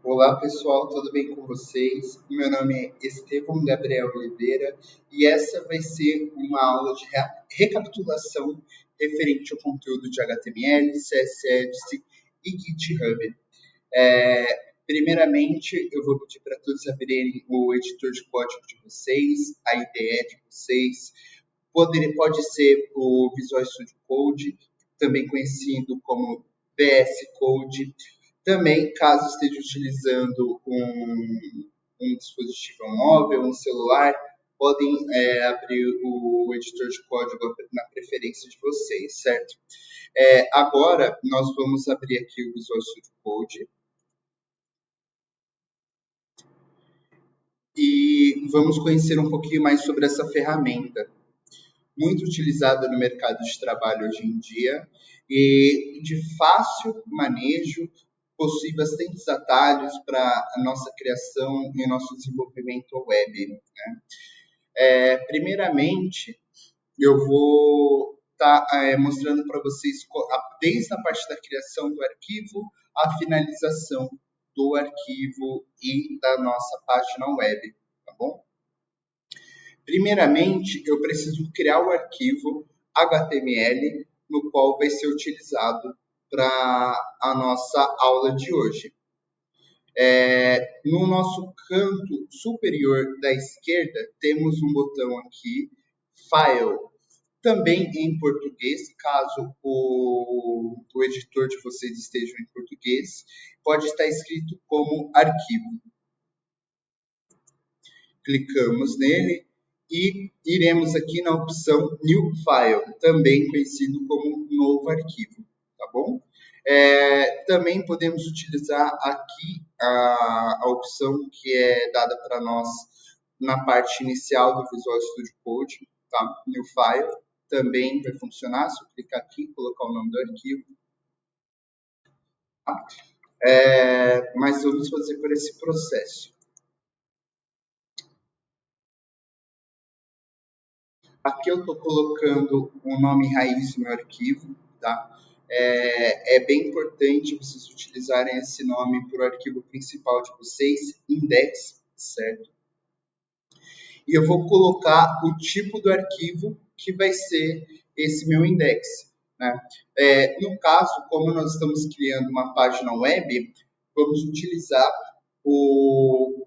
Olá pessoal, tudo bem com vocês? Meu nome é Estevão Gabriel Oliveira e essa vai ser uma aula de recapitulação referente ao conteúdo de HTML, CSS e GitHub. Primeiramente, eu vou pedir para todos abrirem o editor de código de vocês, a IDE de vocês. Pode ser o Visual Studio Code, também conhecido como VS Code. Também, caso esteja utilizando um dispositivo móvel, um celular, podem abrir o editor de código na preferência de vocês, certo? Agora, nós vamos abrir aqui o Visual Studio Code e vamos conhecer um pouquinho mais sobre essa ferramenta, muito utilizada no mercado de trabalho hoje em dia e de fácil manejo, possui bastantes atalhos para a nossa criação e nosso desenvolvimento web. Né? Primeiramente, eu vou estar mostrando para vocês desde a parte da criação do arquivo, a finalização do arquivo e da nossa página web, tá bom? Primeiramente, eu preciso criar o arquivo HTML, no qual vai ser utilizado para a nossa aula de hoje. No nosso canto superior da esquerda, temos um botão aqui, File, também em português, caso o editor de vocês esteja em português, pode estar escrito como arquivo. Clicamos nele e iremos aqui na opção New File, também conhecido como novo arquivo, tá bom? Também podemos utilizar aqui a opção que é dada para nós na parte inicial do Visual Studio Code, tá? New File, também vai funcionar, se eu clicar aqui e colocar o nome do arquivo. Tá? Mas vamos fazer por esse processo. Aqui eu estou colocando o nome raiz do meu arquivo, tá? É bem importante vocês utilizarem esse nome para o arquivo principal de vocês, index, certo? E eu vou colocar o tipo do arquivo que vai ser esse meu index, né? No caso, como nós estamos criando uma página web, vamos utilizar o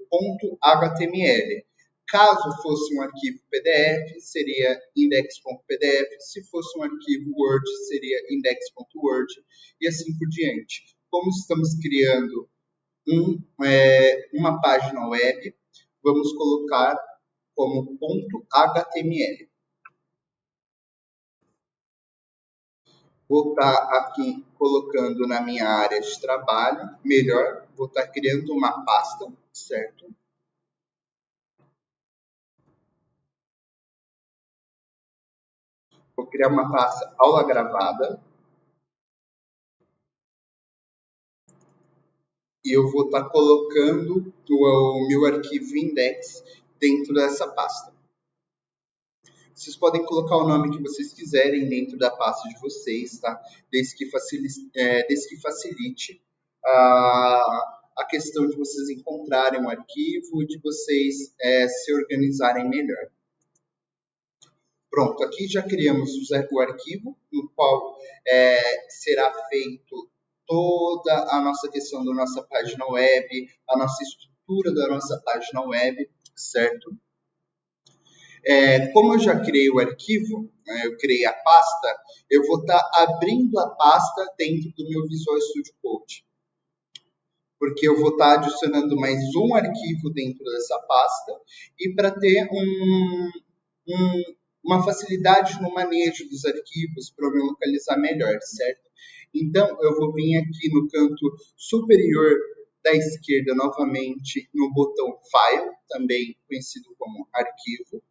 .html. Caso fosse um arquivo PDF, seria index.pdf. Se fosse um arquivo Word, seria index.word e assim por diante. Como estamos criando uma página web, vamos colocar como .html. Vou estar aqui colocando na minha área de trabalho, melhor, vou estar criando uma pasta, certo? Vou criar uma pasta aula gravada. E eu vou estar colocando o meu arquivo index dentro dessa pasta. Vocês podem colocar o nome que vocês quiserem dentro da pasta de vocês, tá? Desde que facilite a questão de vocês encontrarem o arquivo e de vocês se organizarem melhor. Pronto, aqui já criamos o arquivo, no qual será feito toda a nossa questão da nossa página web, a nossa estrutura da nossa página web, certo? Como eu já criei o arquivo, eu criei a pasta, eu vou estar abrindo a pasta dentro do meu Visual Studio Code. Porque eu vou estar adicionando mais um arquivo dentro dessa pasta e para ter uma facilidade no manejo dos arquivos para eu me localizar melhor, certo? Então, eu vou vir aqui no canto superior da esquerda, novamente, no botão File, também conhecido como Arquivo.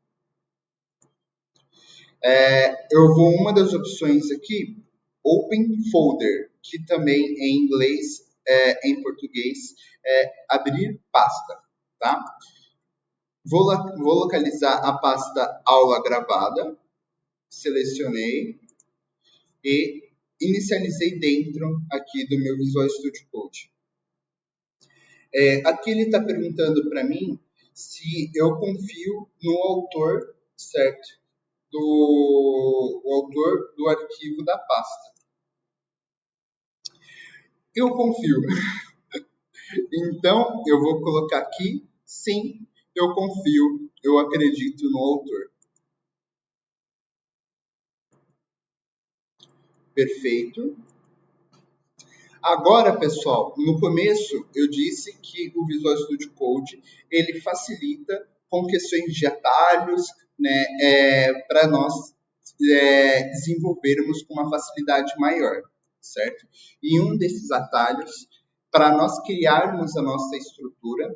Eu vou uma das opções aqui, Open Folder, que também em inglês, em português, é abrir pasta, tá? Vou localizar a pasta aula gravada, selecionei e inicializei dentro aqui do meu Visual Studio Code. Aqui ele está perguntando para mim se eu confio no autor, certo? O autor do arquivo da pasta. Eu confio. Então, eu vou colocar aqui, sim, eu confio, eu acredito no autor. Perfeito. Agora, pessoal, no começo eu disse que o Visual Studio Code ele facilita com questões de atalhos, né, para nós desenvolvermos com uma facilidade maior, certo? E um desses atalhos, para nós criarmos a nossa estrutura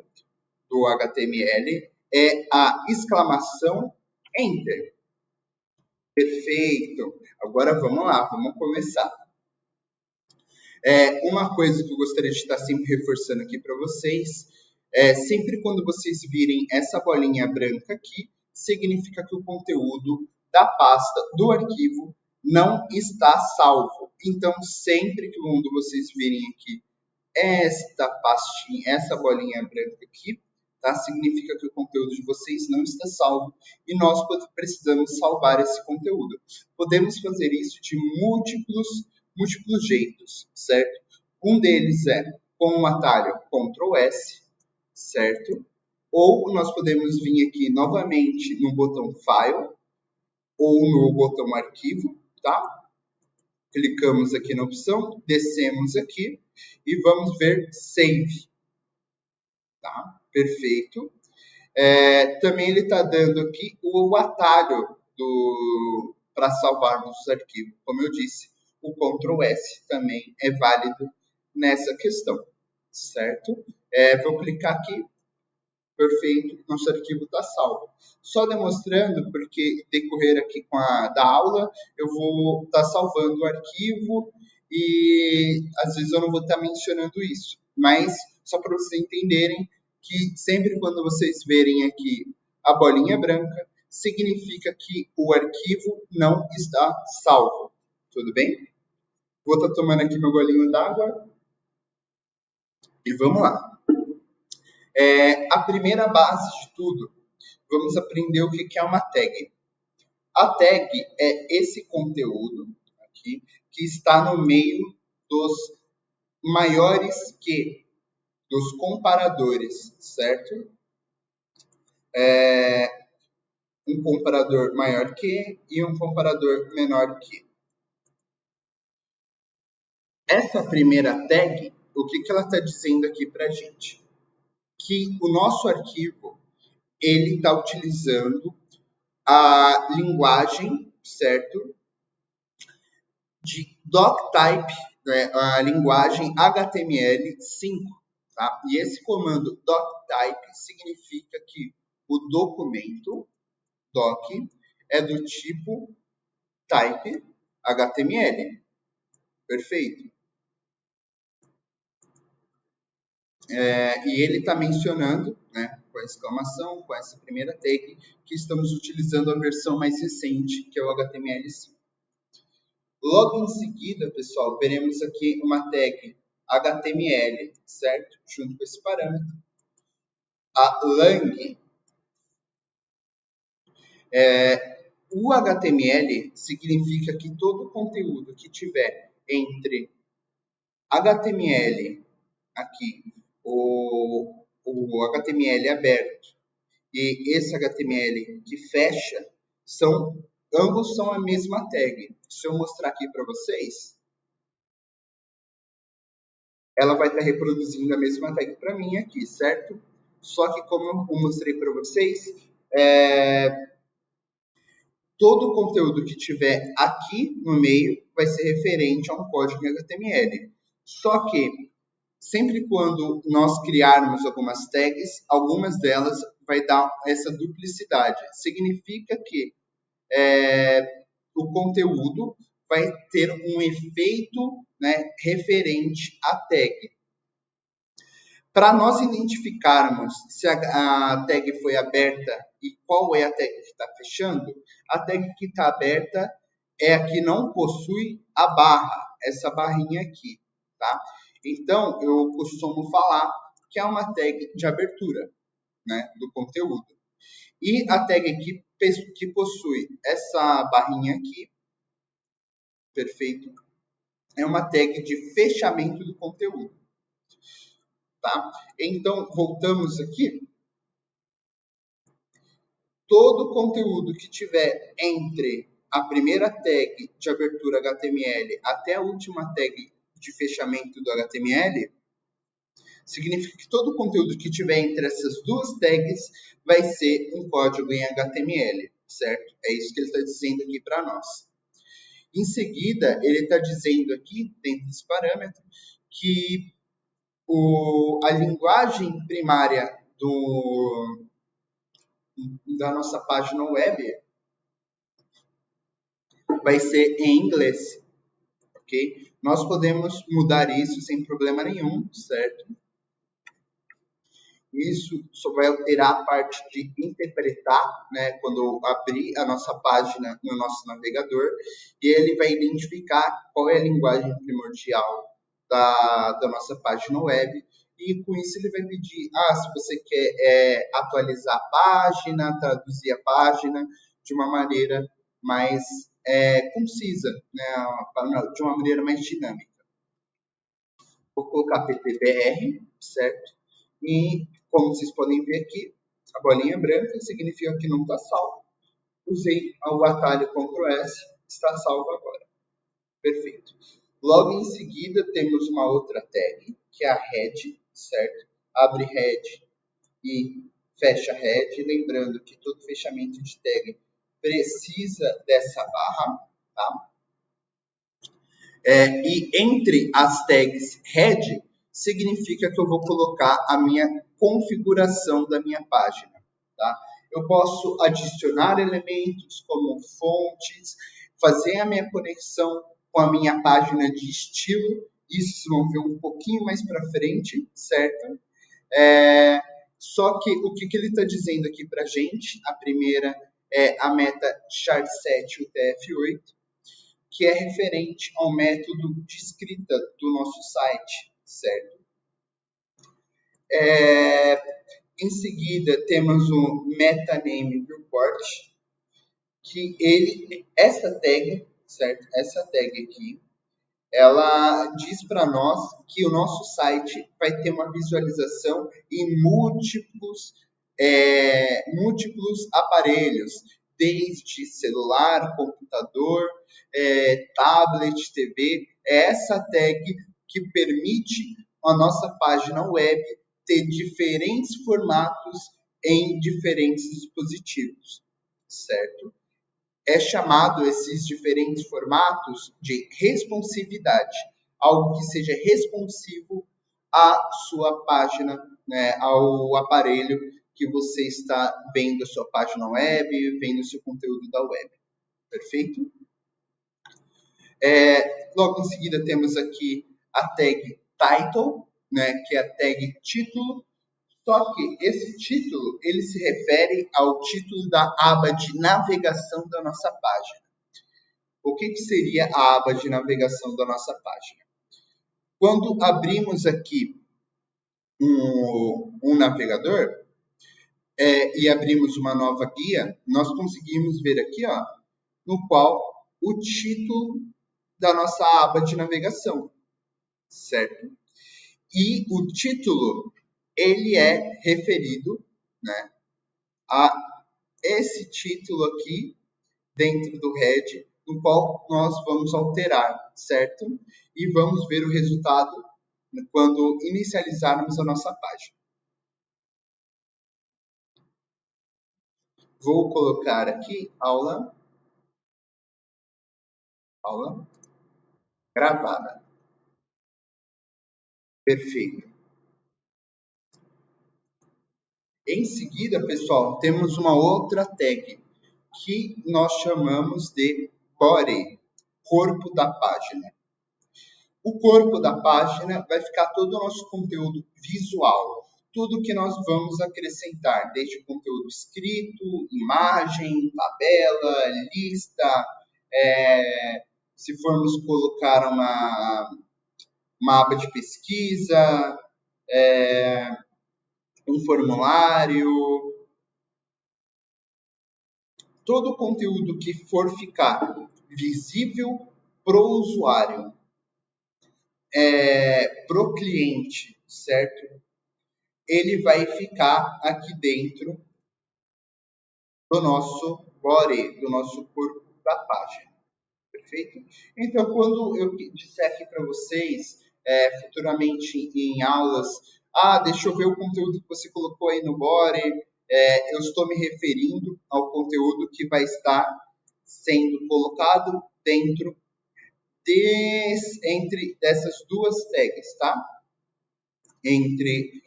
do HTML, é a exclamação Enter. Perfeito. Agora vamos lá, vamos começar. Uma coisa que eu gostaria de estar sempre reforçando aqui para vocês sempre quando vocês virem essa bolinha branca aqui, significa que o conteúdo da pasta do arquivo não está salvo. Então, sempre que quando vocês virem aqui esta pastinha, essa bolinha branca aqui, tá? Significa que o conteúdo de vocês não está salvo e nós precisamos salvar esse conteúdo. Podemos fazer isso de múltiplos jeitos, certo? Um deles é com o atalho Ctrl S, certo? Ou nós podemos vir aqui novamente no botão File ou no botão Arquivo, tá? Clicamos aqui na opção, descemos aqui e vamos ver Save. Tá? Perfeito. Também ele está dando aqui o atalho para salvarmos os arquivos. Como eu disse, o Ctrl S também é válido nessa questão, certo? Vou clicar aqui. Perfeito, nosso arquivo está salvo. Só demonstrando, porque decorrer aqui da aula, eu vou estar salvando o arquivo e às vezes eu não vou estar mencionando isso. Mas só para vocês entenderem que sempre quando vocês verem aqui a bolinha branca, significa que o arquivo não está salvo. Tudo bem? Vou estar tomando aqui meu golinho d'água e vamos lá. A primeira base de tudo, vamos aprender o que é uma tag. A tag é esse conteúdo aqui que está no meio dos maiores que, dos comparadores, certo? Um comparador maior que e um comparador menor que. Essa primeira tag, o que ela está dizendo aqui para a gente? Que o nosso arquivo ele está utilizando a linguagem, certo? De doctype, né, a linguagem HTML5. Tá? E esse comando doctype significa que o documento, doc, é do tipo type HTML. Perfeito? E ele está mencionando, né, com a exclamação, com essa primeira tag, que estamos utilizando a versão mais recente, que é o HTML5. Logo em seguida, pessoal, veremos aqui uma tag HTML, certo? Junto com esse parâmetro. A lang. O HTML significa que todo conteúdo que tiver entre HTML, aqui, o HTML aberto, e esse HTML que fecha, ambos são a mesma tag. Se eu mostrar aqui para vocês, ela vai estar reproduzindo a mesma tag para mim aqui, certo? Só que como eu mostrei para vocês, todo o conteúdo que tiver aqui no meio vai ser referente a um código em HTML. Só que sempre quando nós criarmos algumas tags, algumas delas vai dar essa duplicidade. Significa que o conteúdo vai ter um efeito, né, referente à tag. Para nós identificarmos se a tag foi aberta e qual é a tag que está fechando, a tag que está aberta é a que não possui a barra, essa barrinha aqui, tá? Então, eu costumo falar que é uma tag de abertura, né, do conteúdo. E a tag aqui que possui essa barrinha aqui, perfeito, é uma tag de fechamento do conteúdo. Tá? Então, voltamos aqui. Todo conteúdo que tiver entre a primeira tag de abertura HTML até a última tag de fechamento do HTML, significa que todo conteúdo que tiver entre essas duas tags vai ser um código em HTML, certo? É isso que ele está dizendo aqui para nós. Em seguida, ele está dizendo aqui, dentro desse parâmetro, que a linguagem primária da nossa página web vai ser em inglês, ok? Nós podemos mudar isso sem problema nenhum, certo? Isso só vai alterar a parte de interpretar, né? Quando eu abrir a nossa página no nosso navegador, e ele vai identificar qual é a linguagem primordial da nossa página web, e com isso ele vai pedir, se você quer atualizar a página, traduzir a página de uma maneira mais concisa, né? De uma maneira mais dinâmica. Vou colocar PTBR, certo? E, como vocês podem ver aqui, a bolinha branca significa que não está salvo. Usei o atalho Ctrl S, está salvo agora. Perfeito. Logo em seguida, temos uma outra tag, que é a head, certo? Abre head e fecha head. Lembrando que todo fechamento de tag precisa dessa barra, tá? E entre as tags head, significa que eu vou colocar a minha configuração da minha página. Tá? Eu posso adicionar elementos como fontes, fazer a minha conexão com a minha página de estilo. Isso vocês vão ver um pouquinho mais para frente, certo? Só que o que ele está dizendo aqui para a gente, a primeira é a meta char7 UTF-8, que é referente ao método de escrita do nosso site, certo? Em seguida, temos o MetaName Report, que essa tag, certo? Essa tag aqui, ela diz para nós que o nosso site vai ter uma visualização em múltiplos aparelhos, desde celular, computador, tablet, TV. É essa tag que permite a nossa página web ter diferentes formatos em diferentes dispositivos, certo? É chamado esses diferentes formatos de responsividade, algo que seja responsivo à sua página, né, ao aparelho que você está vendo a sua página web, vendo o seu conteúdo da web. Perfeito? Logo em seguida temos aqui a tag title, né, que é a tag título. Só que esse título, ele se refere ao título da aba de navegação da nossa página. O que seria a aba de navegação da nossa página? Quando abrimos aqui um navegador e abrimos uma nova guia, nós conseguimos ver aqui, no qual o título da nossa aba de navegação, certo? E o título, ele é referido, né, a esse título aqui dentro do head, no qual nós vamos alterar, certo? E vamos ver o resultado quando inicializarmos a nossa página. Vou colocar aqui aula gravada. Perfeito. Em seguida, pessoal, temos uma outra tag que nós chamamos de body, corpo da página. O corpo da página vai ficar todo o nosso conteúdo visual, tudo que nós vamos acrescentar, desde conteúdo escrito, imagem, tabela, lista, se formos colocar uma aba de pesquisa, um formulário, todo o conteúdo que for ficar visível para o usuário, para o cliente, certo? Ele vai ficar aqui dentro do nosso body, do nosso corpo da página. Perfeito? Então, quando eu disser aqui para vocês, futuramente em aulas, deixa eu ver o conteúdo que você colocou aí no body, eu estou me referindo ao conteúdo que vai estar sendo colocado dentro entre dessas duas tags, tá? Entre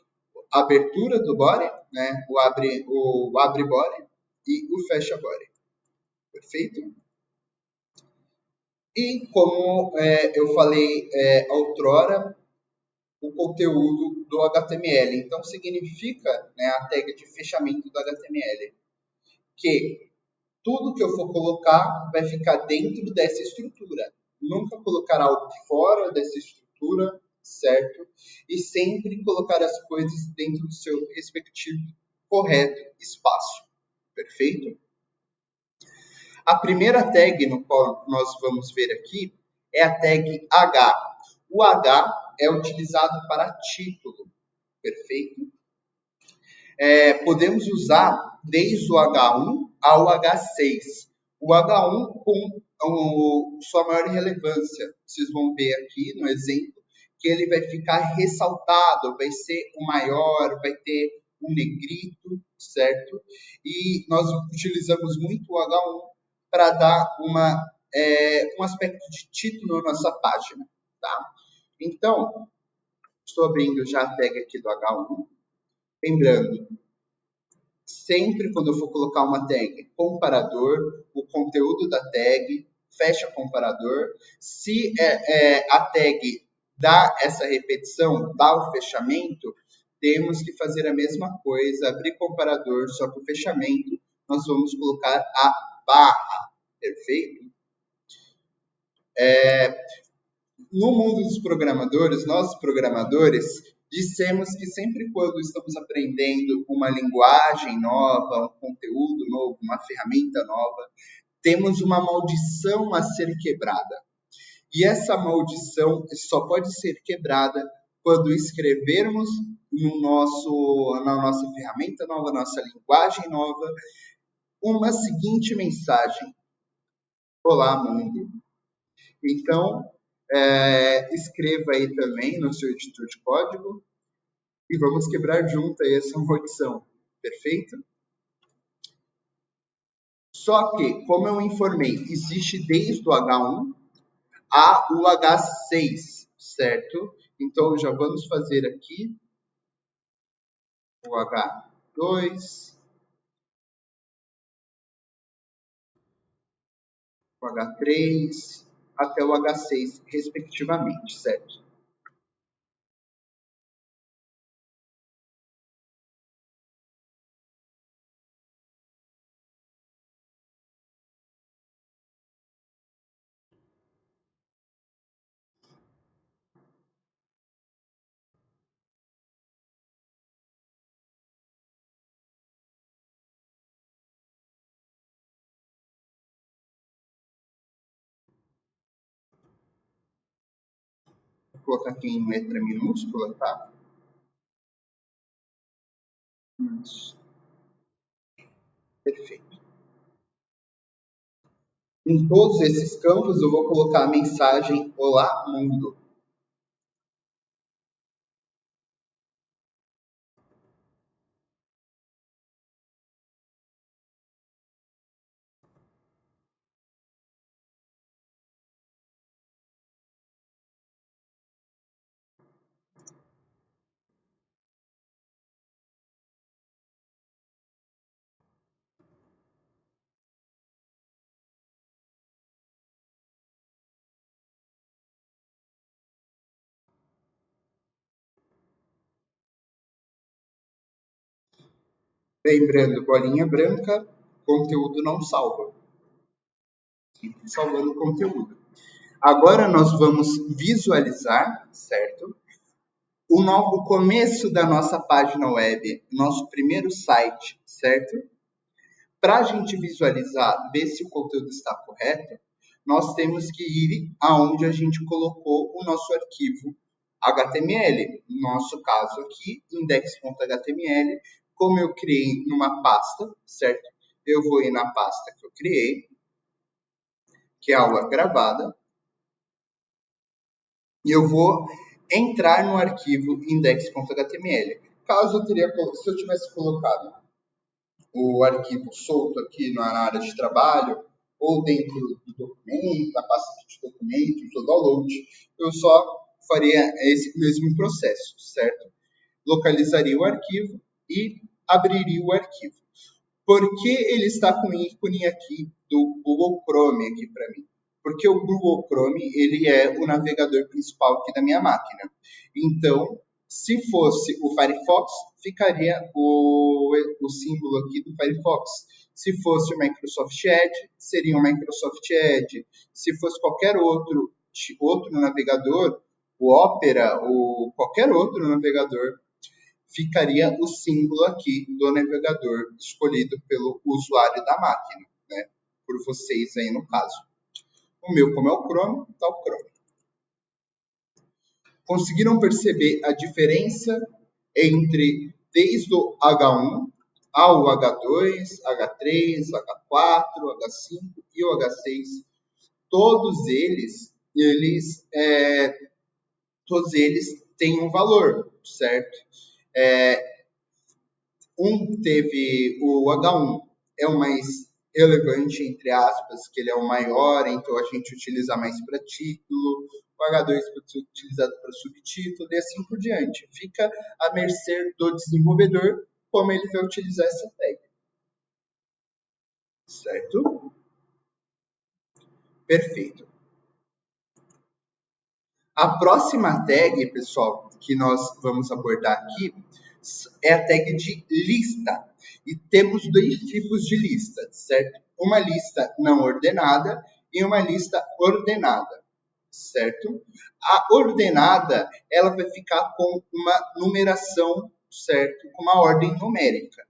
a abertura do body, né? O abre body e o fecha body. Perfeito? E como eu falei outrora, o conteúdo do HTML. Então, significa, né, a tag de fechamento do HTML, que tudo que eu for colocar vai ficar dentro dessa estrutura. Nunca colocar algo fora dessa estrutura, certo? E sempre colocar as coisas dentro do seu respectivo correto espaço. Perfeito? A primeira tag no qual nós vamos ver aqui é a tag H. O H é utilizado para título, perfeito? Podemos usar desde o H1 ao H6. O H1 com sua maior relevância. Vocês vão ver aqui no exemplo que ele vai ficar ressaltado, vai ser o maior, vai ter um negrito, certo? E nós utilizamos muito o H1 para dar um aspecto de título na nossa página, tá? Então, estou abrindo já a tag aqui do H1. Lembrando, sempre quando eu for colocar uma tag comparador, o conteúdo da tag fecha comparador. Se a tag dá essa repetição, dá o fechamento, temos que fazer a mesma coisa, abrir comparador, só que o fechamento nós vamos colocar a barra, perfeito? No mundo dos programadores, nós programadores, dissemos que sempre quando estamos aprendendo uma linguagem nova, um conteúdo novo, uma ferramenta nova, temos uma maldição a ser quebrada. E essa maldição só pode ser quebrada quando escrevermos na nossa ferramenta nova, nossa linguagem nova, uma seguinte mensagem: Olá, mundo. Então, escreva aí também no seu editor de código e vamos quebrar junto aí essa maldição, perfeito? Só que, como eu informei, existe desde o H1 a o H6, certo? Então, já vamos fazer aqui o H2, o H3, até o H6, respectivamente, certo? Vou colocar aqui em letra minúscula, tá? Isso. Perfeito. Em todos esses campos, eu vou colocar a mensagem Olá, mundo. Lembrando, bolinha branca, conteúdo não salva. Sempre salvando o conteúdo. Agora nós vamos visualizar, certo? o começo da nossa página web, nosso primeiro site, certo? Para a gente visualizar, ver se o conteúdo está correto, nós temos que ir aonde a gente colocou o nosso arquivo HTML. No nosso caso aqui, index.html, como eu criei numa pasta, certo? Eu vou ir na pasta que eu criei, que é aula gravada, e eu vou entrar no arquivo index.html. Caso eu teria, se eu tivesse colocado o arquivo solto aqui na área de trabalho, ou dentro do documento, na pasta de documentos, ou download, eu só faria esse mesmo processo, certo? Localizaria o arquivo e abriria o arquivo. Por que ele está com o ícone aqui do Google Chrome aqui para mim? Porque o Google Chrome ele é o navegador principal aqui da minha máquina. Então, se fosse o Firefox, ficaria o símbolo aqui do Firefox. Se fosse o Microsoft Edge, seria o Microsoft Edge. Se fosse qualquer outro navegador, o Opera ou qualquer outro navegador, ficaria o símbolo aqui do navegador escolhido pelo usuário da máquina, né? Por vocês aí no caso. O meu, como é o Chrome, está o Chrome. Conseguiram perceber a diferença entre desde o H1 ao H2, H3, H4, H5 e o H6? Todos todos eles têm um valor, certo? Teve o H1, é o mais relevante, entre aspas, que ele é o maior, então a gente utiliza mais para título, o H2 pode ser utilizado para subtítulo e assim por diante. Fica à mercê do desenvolvedor como ele vai utilizar essa tag. Certo? Perfeito. A próxima tag, pessoal, que nós vamos abordar aqui é a tag de lista. E temos dois tipos de lista, certo? Uma lista não ordenada e uma lista ordenada, certo? A ordenada, ela vai ficar com uma numeração, certo? Com uma ordem numérica.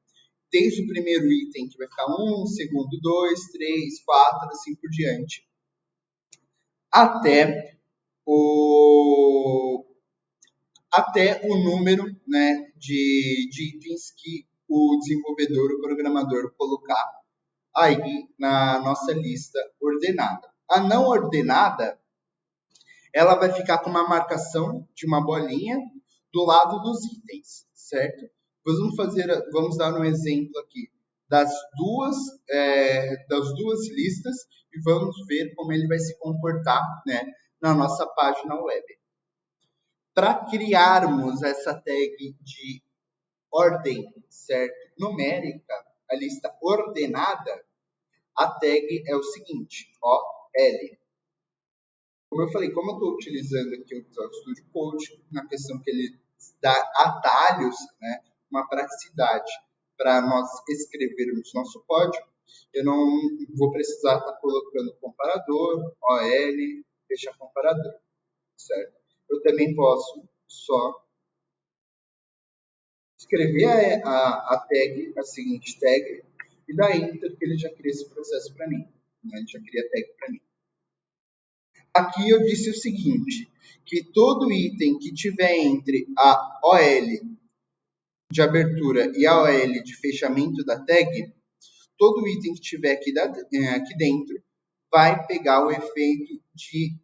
Desde o primeiro item, que vai ficar 1, segundo 2, 3, 4, assim por diante, até o até o número, né, de itens que o desenvolvedor, o programador colocar aí na nossa lista ordenada. A não ordenada, ela vai ficar com uma marcação de uma bolinha do lado dos itens, certo? Vamos dar um exemplo aqui das duas listas e vamos ver como ele vai se comportar, né, na nossa página web. Para criarmos essa tag de ordem, certo? Numérica, a lista ordenada, a tag é o seguinte, ó, L. Como eu falei, como eu estou utilizando aqui o Visual Studio Code, na questão que ele dá atalhos, né, uma praticidade para nós escrevermos nosso código, eu não vou precisar estar colocando comparador, OL, fecha comparador, certo? Eu também posso só escrever a tag, a seguinte tag, e dar enter, que ele já cria esse processo para mim. Né? Ele já cria a tag para mim. Aqui eu disse o seguinte, que todo item que tiver entre a OL de abertura e a OL de fechamento da tag, todo item que tiver aqui dentro vai pegar o efeito de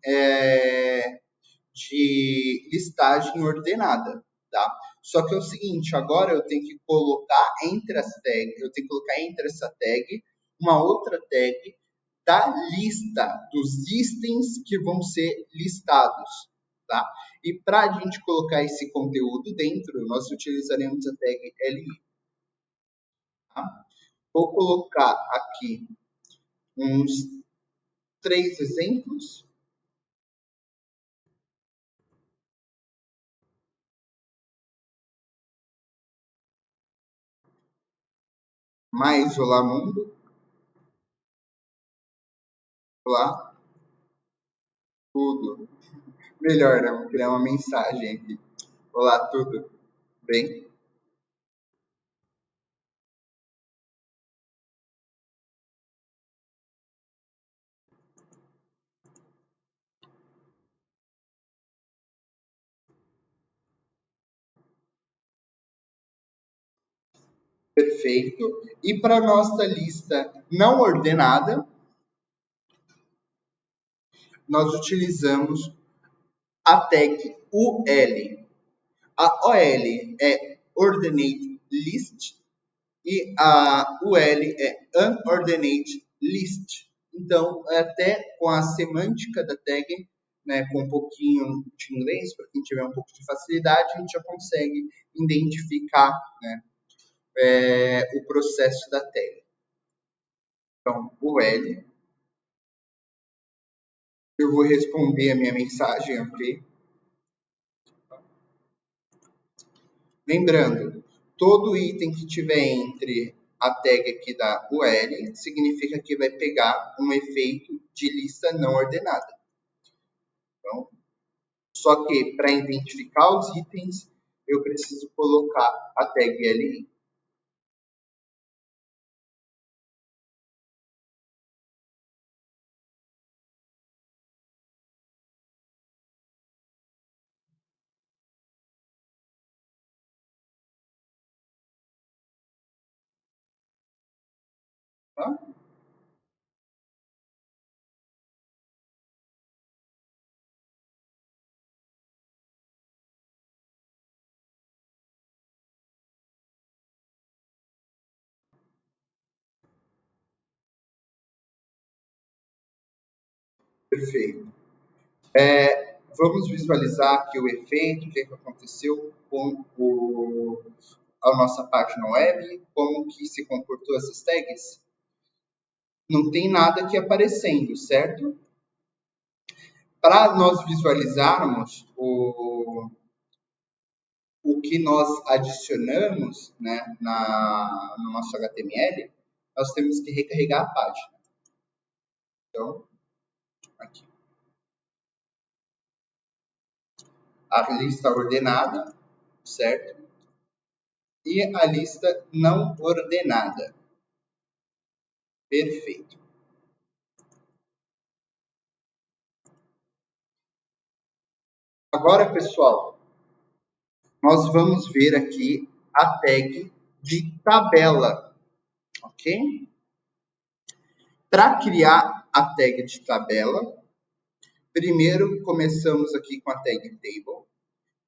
listagem ordenada, tá? Só que é o seguinte, agora eu tenho que colocar entre as tags, eu tenho que colocar entre essa tag uma outra tag da lista dos itens que vão ser listados, tá? E para a gente colocar esse conteúdo dentro, nós utilizaremos a tag li. Tá? Vou colocar aqui uns 3 exemplos. Mais Olá Mundo. Olá, tudo. Melhor, né? Vou criar uma mensagem aqui. Olá, tudo bem? Perfeito. E para nossa lista não ordenada, nós utilizamos a tag UL. A OL é Ordinate List e a UL é Unordinate List. Então, até com a semântica da tag, né, com um pouquinho de inglês, para quem tiver um pouco de facilidade, a gente já consegue identificar, né, o processo da tag. Então, UL, eu vou responder a minha mensagem, ok? Lembrando, todo item que tiver entre a tag aqui da UL significa que vai pegar um efeito de lista não ordenada. Então, só que para identificar os itens, eu preciso colocar a tag LI. Tá? Perfeito. Vamos visualizar aqui o efeito, o que aconteceu com a nossa página web, como que se comportou essas tags. Não tem nada aqui aparecendo, certo? Para nós visualizarmos o que nós adicionamos, né, no nosso HTML, nós temos que recarregar a página. Então, aqui. A lista ordenada, certo? E a lista não ordenada. Perfeito. Agora, pessoal, nós vamos ver aqui a tag de tabela, ok? Para criar a tag de tabela, primeiro começamos aqui com a tag table,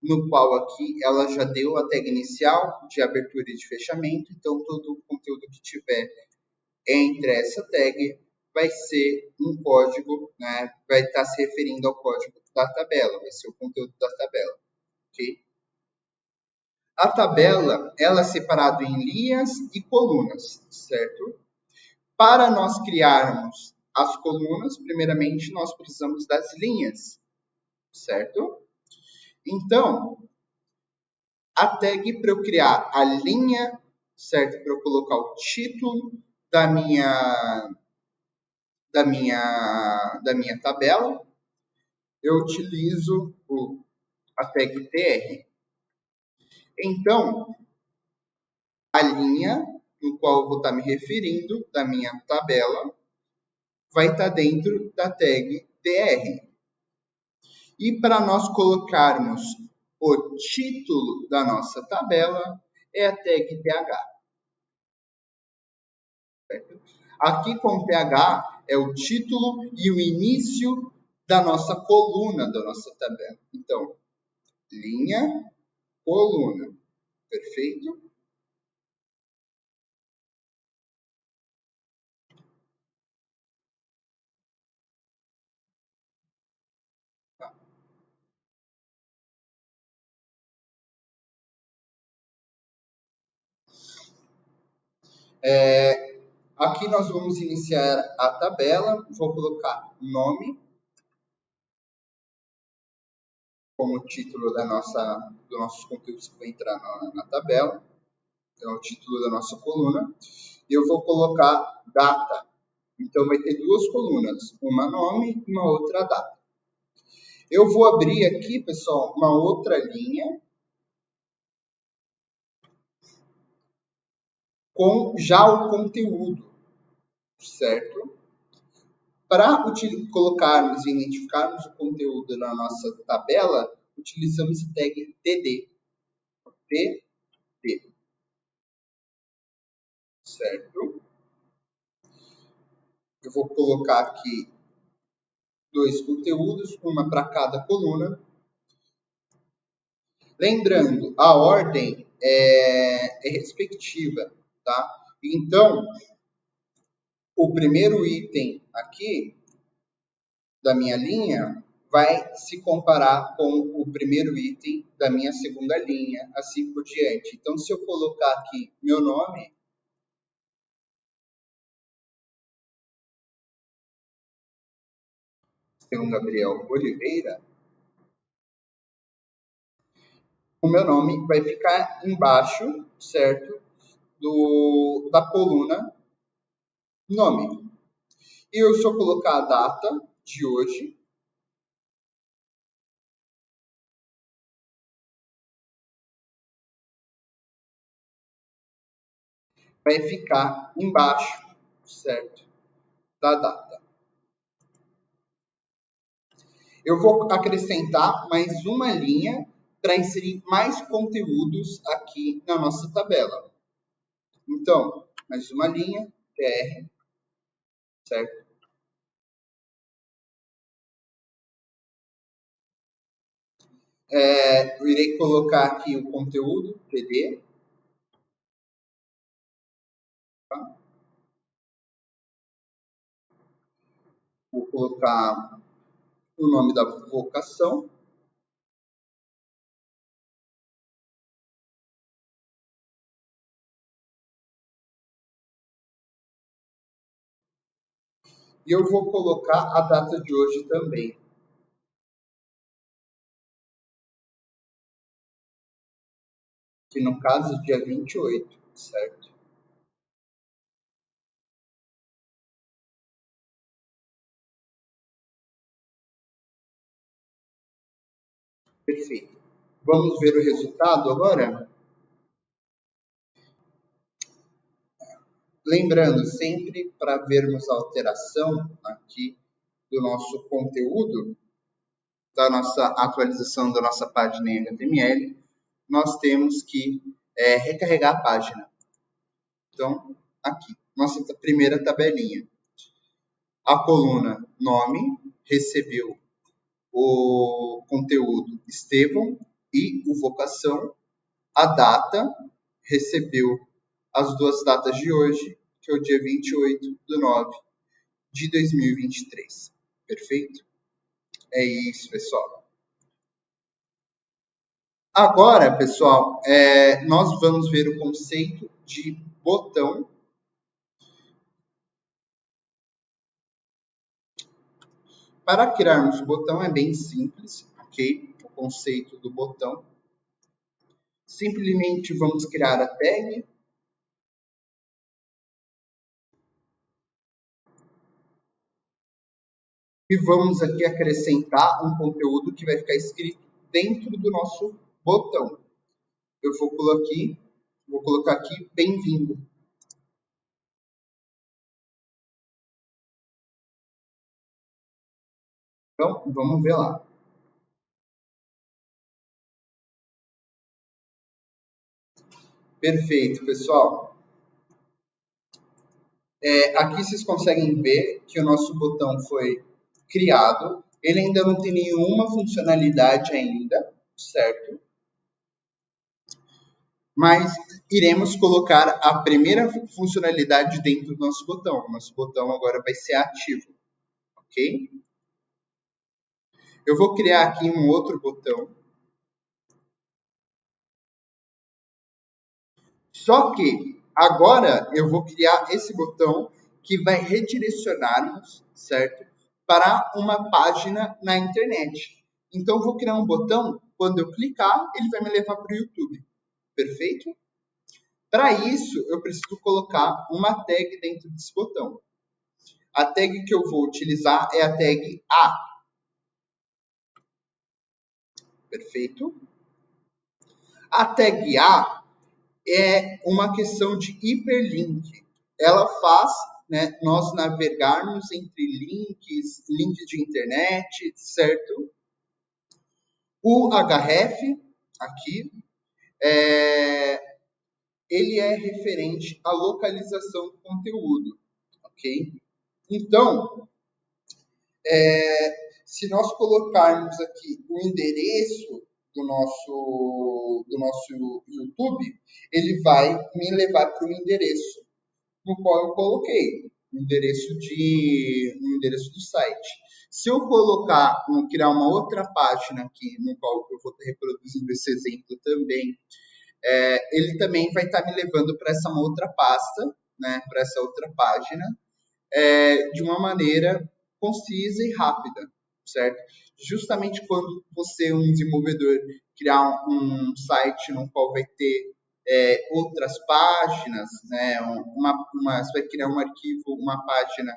no qual aqui ela já deu a tag inicial de abertura e de fechamento, então todo o conteúdo que tiver entre essa tag vai ser um código, né, vai estar se referindo ao código da tabela, vai ser o conteúdo da tabela, ok? A tabela, ela é separada em linhas e colunas, certo? Para nós criarmos as colunas, primeiramente nós precisamos das linhas, certo? Então, a tag para eu criar a linha, certo? Para eu colocar o título da minha, da minha tabela, eu utilizo a tag tr. Então, a linha no qual eu vou estar me referindo da minha tabela vai estar dentro da tag tr. E para nós colocarmos o título da nossa tabela é a tag th. Certo? Aqui com th é o título e o início da nossa coluna da nossa tabela. Então, linha, coluna. Perfeito? Aqui nós vamos iniciar a tabela. Vou colocar nome como título dos nossos conteúdos que vai entrar na tabela. Então, é o título da nossa coluna. E eu vou colocar data. Então, vai ter duas colunas, uma nome e uma outra data. Eu vou abrir aqui, pessoal, uma outra linha, com já o conteúdo, certo? Para colocarmos e identificarmos o conteúdo na nossa tabela, utilizamos a tag TD, TD, certo? Eu vou colocar aqui dois conteúdos, uma para cada coluna. Lembrando, a ordem é respectiva, tá? Então, o primeiro item aqui da minha linha vai se comparar com o primeiro item da minha segunda linha, assim por diante. Então, se eu colocar aqui meu nome, seu Gabriel Oliveira, o meu nome vai ficar embaixo, certo? Da coluna nome. E eu só colocar a data de hoje, vai ficar embaixo, certo? Da data. Eu vou acrescentar mais uma linha para inserir mais conteúdos aqui na nossa tabela. Então, mais uma linha, TR, certo? Eu irei colocar aqui o conteúdo, TD, tá? Vou colocar o nome da vocação. E eu vou colocar a data de hoje também, que no caso é dia 28, certo? Perfeito. Vamos ver o resultado agora? Lembrando, sempre para vermos a alteração aqui do nosso conteúdo, da nossa atualização da nossa página em HTML, nós temos que recarregar a página. Então, aqui, nossa primeira tabelinha. A coluna nome recebeu o conteúdo Estevão e o vocação. A data recebeu as duas datas de hoje, que é o dia 28 de 9 de 2023. Perfeito? É isso, pessoal. Agora, pessoal, nós vamos ver o conceito de botão. Para criarmos o botão é bem simples, ok? O conceito do botão. Simplesmente vamos criar a tag. E vamos aqui acrescentar um conteúdo que vai ficar escrito dentro do nosso botão. Eu vou colocar aqui bem-vindo. Então, vamos ver lá. Perfeito, pessoal. Aqui vocês conseguem ver que o nosso botão foi criado. Ele ainda não tem nenhuma funcionalidade ainda, certo? Mas iremos colocar a primeira funcionalidade dentro do nosso botão. O nosso botão agora vai ser ativo, ok? Eu vou criar aqui um outro botão. Só que agora eu vou criar esse botão que vai redirecionar-nos, certo? Para uma página na internet. Então, eu vou criar um botão, quando eu clicar, ele vai me levar para o YouTube. Perfeito? Para isso, eu preciso colocar uma tag dentro desse botão. A tag que eu vou utilizar é a tag A. Perfeito? A tag A é uma questão de hiperlink. Ela faz, né, nós navegarmos entre links de internet, certo? O href aqui, é, ele é referente à localização do conteúdo, ok? Então, se nós colocarmos aqui o endereço do nosso YouTube, ele vai me levar para o endereço no qual eu coloquei, o endereço do site. Se eu criar uma outra página aqui, no qual eu vou estar reproduzindo esse exemplo também, ele também vai estar me levando para essa outra pasta, né, para essa outra página, de uma maneira concisa e rápida, certo? Justamente quando você, um desenvolvedor, criar um site no qual vai ter outras páginas, né? Você vai criar um arquivo, uma página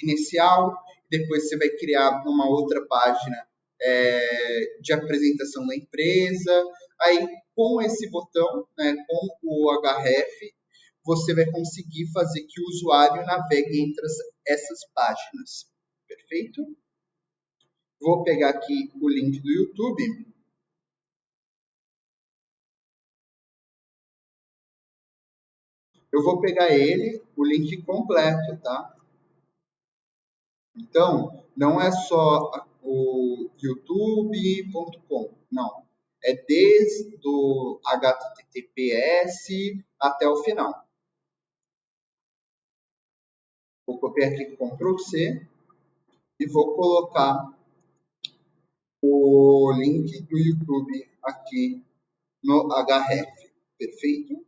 inicial, depois você vai criar uma outra página de apresentação da empresa. Aí, com esse botão, né, com o href, você vai conseguir fazer que o usuário navegue entre essas páginas. Perfeito? Vou pegar aqui o link do YouTube. Eu vou pegar ele, o link completo, tá? Então, não é só o youtube.com, não. É desde o HTTPS até o final. Vou copiar aqui com Ctrl C e vou colocar o link do YouTube aqui no href. Perfeito?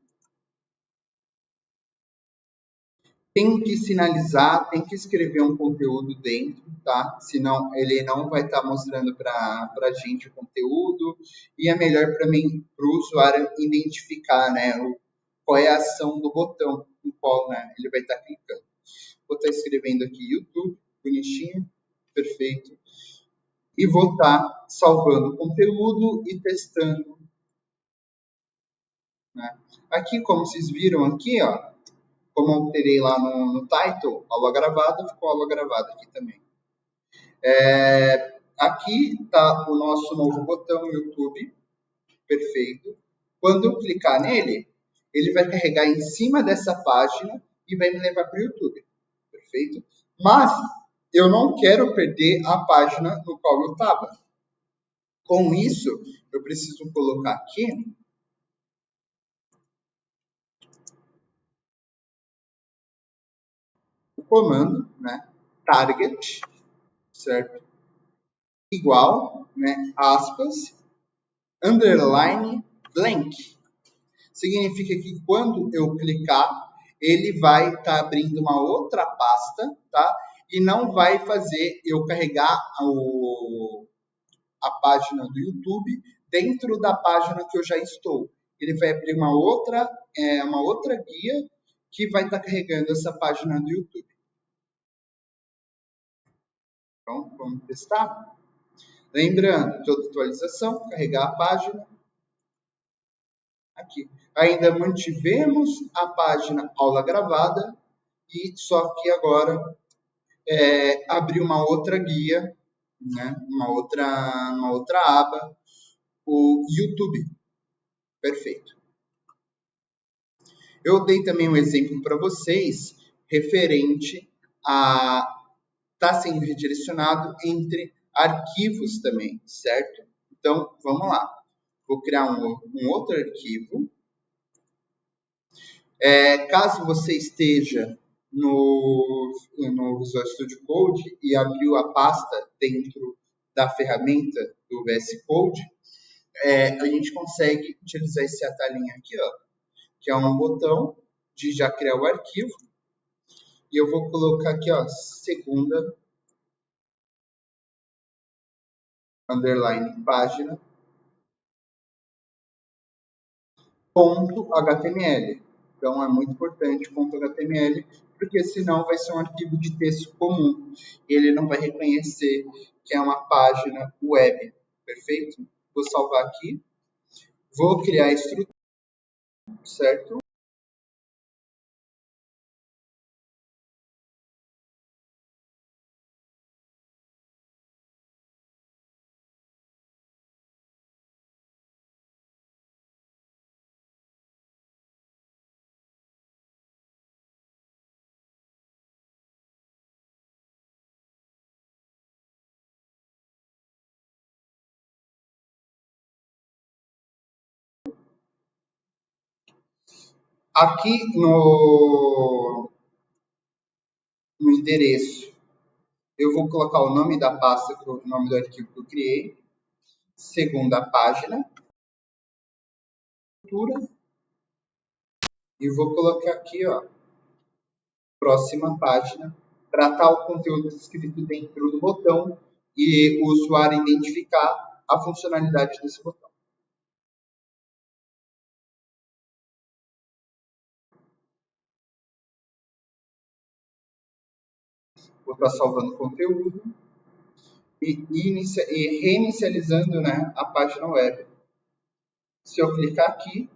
Tem que sinalizar, tem que escrever um conteúdo dentro, tá? Senão ele não vai estar mostrando para a gente o conteúdo. E é melhor para mim, para o usuário identificar, né? Qual é a ação do botão no qual, né, ele vai estar clicando. Vou estar escrevendo aqui YouTube, bonitinho, perfeito. E vou estar salvando o conteúdo e testando, né? Aqui, como vocês viram aqui, ó, como eu alterei lá no title, aula gravada, ficou aula gravada aqui também. Aqui está o nosso novo botão YouTube, perfeito. Quando eu clicar nele, ele vai carregar em cima dessa página e vai me levar para o YouTube, perfeito? Mas eu não quero perder a página no qual eu estava. Com isso, eu preciso colocar aqui o comando, né, target, certo? Igual, né, aspas, underline blank. Significa que quando eu clicar, ele vai estar abrindo uma outra pasta, tá? E não vai fazer eu carregar a página do YouTube dentro da página que eu já estou. Ele vai abrir uma outra guia que vai estar carregando essa página do YouTube. Então, vamos testar? Lembrando, toda atualização, carregar a página, aqui. Ainda mantivemos a página aula gravada e só que agora abrir uma outra guia, né? uma outra aba, o YouTube. Perfeito. Eu dei também um exemplo para vocês referente a estar sendo redirecionado entre arquivos também, certo? Então, vamos lá. Vou criar um outro arquivo. Caso você esteja no Visual Studio Code e abriu a pasta dentro da ferramenta do VS Code, a gente consegue utilizar esse atalhinho aqui, ó, que é um botão de já criar o arquivo. E eu vou colocar aqui, ó, segunda underline página ponto .html. Então é muito importante ponto .html, porque senão vai ser um arquivo de texto comum. Ele não vai reconhecer que é uma página web. Perfeito? Vou salvar aqui. Vou criar a estrutura. certo? Aqui no endereço, eu vou colocar o nome da pasta, o nome do arquivo que eu criei, segunda página, e vou colocar aqui, ó, próxima página, para estar o conteúdo escrito dentro do botão e o usuário identificar a funcionalidade desse botão. Vou estar salvando o conteúdo e reinicializando, né, a página web. Se eu clicar aqui,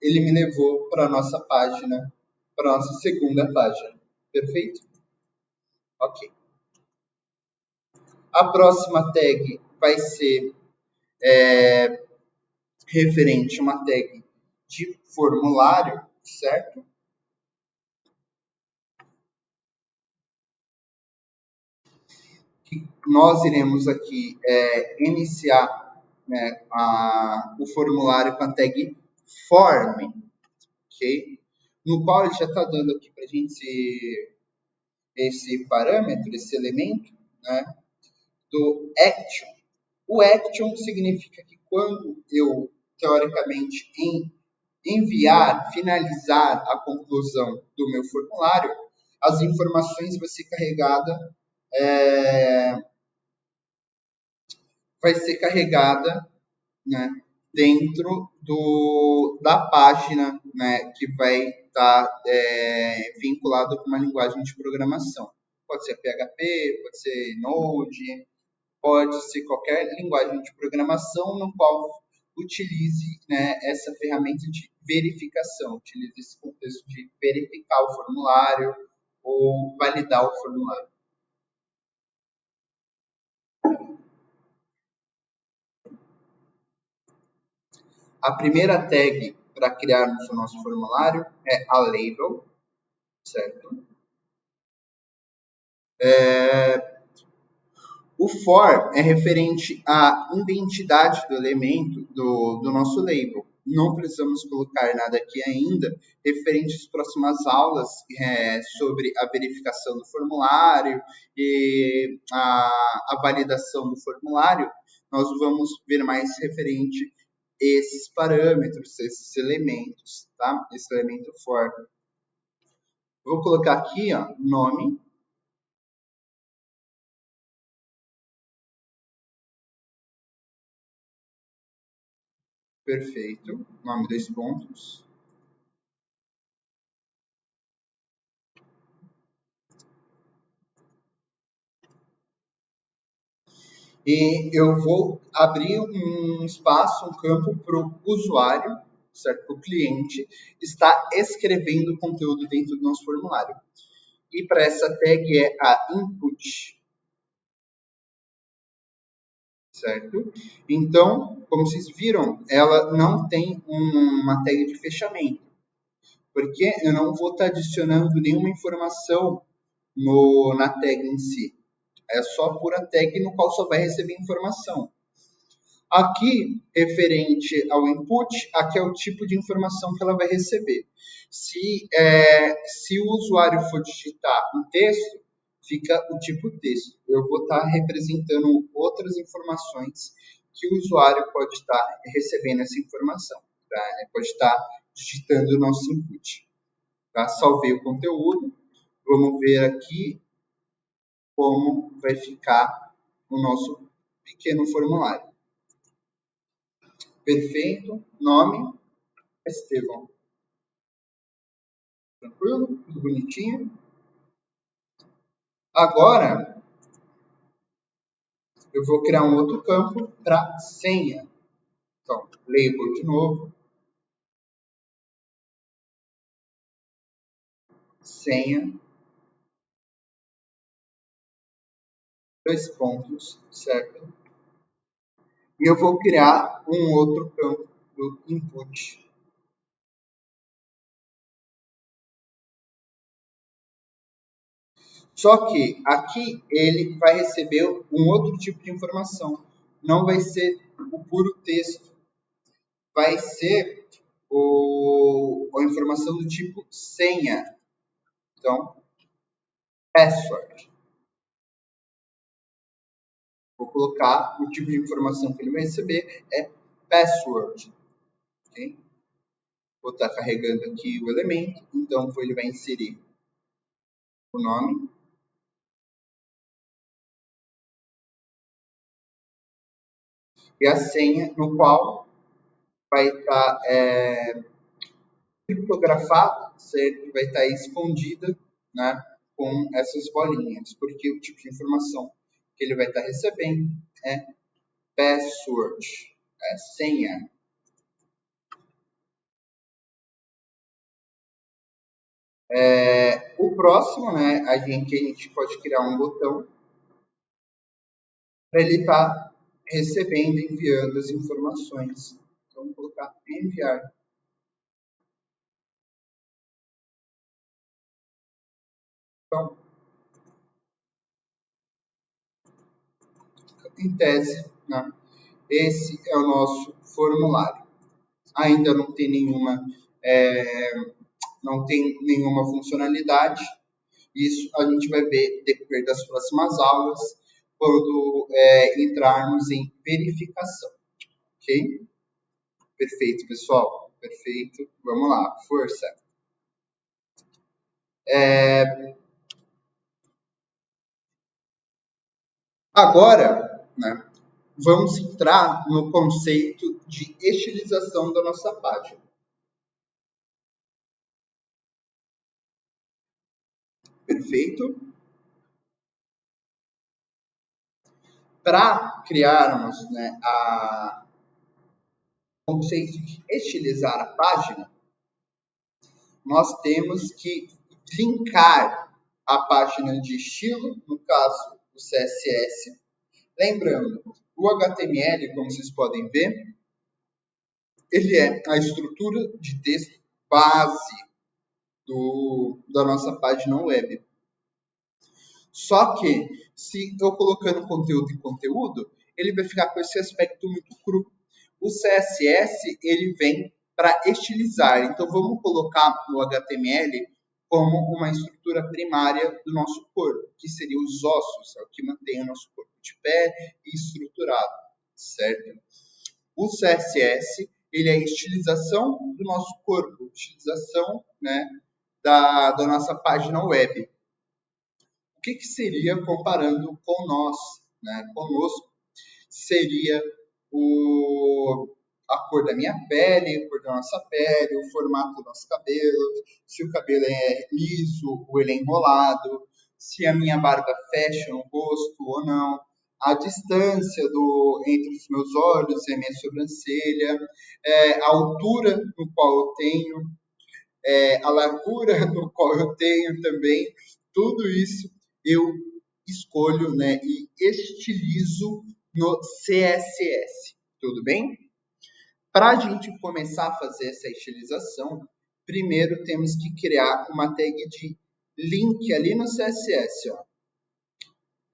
ele me levou para a nossa página, para a nossa segunda página. Perfeito? Ok. A próxima tag vai ser referente a uma tag de formulário, certo? Que nós iremos aqui iniciar, né, o formulário com a tag form, ok? No qual ele já está dando aqui para a gente esse parâmetro, esse elemento, né, do action. O action significa que quando eu, teoricamente, enviar, finalizar a conclusão do meu formulário, as informações é, vai ser carregada, né, dentro da página, né, que vai estar vinculado com uma linguagem de programação. Pode ser PHP, pode ser Node, pode ser qualquer linguagem de programação no qual utilize, né, essa ferramenta de verificação, utilize esse contexto de verificar o formulário ou validar o formulário. A primeira tag para criarmos o nosso formulário é a label, certo? O for é referente à identidade do elemento do nosso label. Não precisamos colocar nada aqui ainda, referente às próximas aulas sobre a verificação do formulário e a validação do formulário. Nós vamos ver mais referente esses parâmetros, esses elementos, tá? Esse elemento for. Vou colocar aqui, ó, nome. Perfeito. Nome, dois pontos. E eu vou abrir um espaço, um campo para o usuário, certo? Para o cliente, está escrevendo conteúdo dentro do nosso formulário. E para essa tag é a input, certo? Então, como vocês viram, ela não tem uma tag de fechamento, porque eu não vou estar adicionando nenhuma informação na tag em si. É só pura tag no qual só vai receber informação. Aqui, referente ao input, aqui é o tipo de informação que ela vai receber. Se o usuário for digitar um texto, fica o tipo texto. Eu vou estar representando outras informações que o usuário pode estar recebendo essa informação. Tá? Ele pode estar digitando o nosso input. Tá? Salvei o conteúdo. Vamos ver aqui como vai ficar o nosso pequeno formulário. Perfeito. Nome, Estevão. Tranquilo? Tudo bonitinho? Agora, eu vou criar um outro campo para senha. Então, label de novo. senha, dois pontos, certo? E eu vou criar um outro campo do input. Só que aqui ele vai receber um outro tipo de informação. Não vai ser o puro texto. Vai ser a informação do tipo senha. Então, password. Vou colocar o tipo de informação que ele vai receber é password. Okay? Vou estar carregando aqui o elemento. Então, ele vai inserir o nome e a senha, no qual vai estar criptografado, certo? Vai estar escondida, né, com essas bolinhas, porque o tipo de informação que ele vai estar recebendo é password, é senha. O próximo, né, a gente pode criar um botão para ele estar recebendo, enviando as informações. Então, vou colocar enviar. Então, em tese, né, esse é o nosso formulário. Ainda não tem nenhuma funcionalidade. Isso a gente vai ver depois das próximas aulas, quando entrarmos em verificação. Ok? Perfeito, pessoal. Perfeito. Vamos lá, força. Agora, né, vamos entrar no conceito de estilização da nossa página. Perfeito? Para criarmos, né, o conceito de estilizar a página, nós temos que linkar a página de estilo, no caso o CSS. Lembrando, o HTML, como vocês podem ver, ele é a estrutura de texto base da nossa página web. Só que, se eu colocando conteúdo em conteúdo, ele vai ficar com esse aspecto muito cru. O CSS, ele vem para estilizar. Então, vamos colocar no HTML como uma estrutura primária do nosso corpo, que seria os ossos, é o que mantém o nosso corpo de pé e estruturado, certo? O CSS, ele é a estilização do nosso corpo, estilização, né, da nossa página web. O que seria comparando com nós, né, conosco? Seria a cor da minha pele, a cor da nossa pele, o formato do nosso cabelo, se o cabelo é liso ou ele é enrolado, se a minha barba fecha no rosto ou não, a distância entre os meus olhos e a minha sobrancelha, a altura no qual eu tenho, a largura no qual eu tenho também, tudo isso eu escolho, né, e estilizo no CSS. Tudo bem? Para a gente começar a fazer essa estilização, primeiro temos que criar uma tag de link ali no CSS, ó,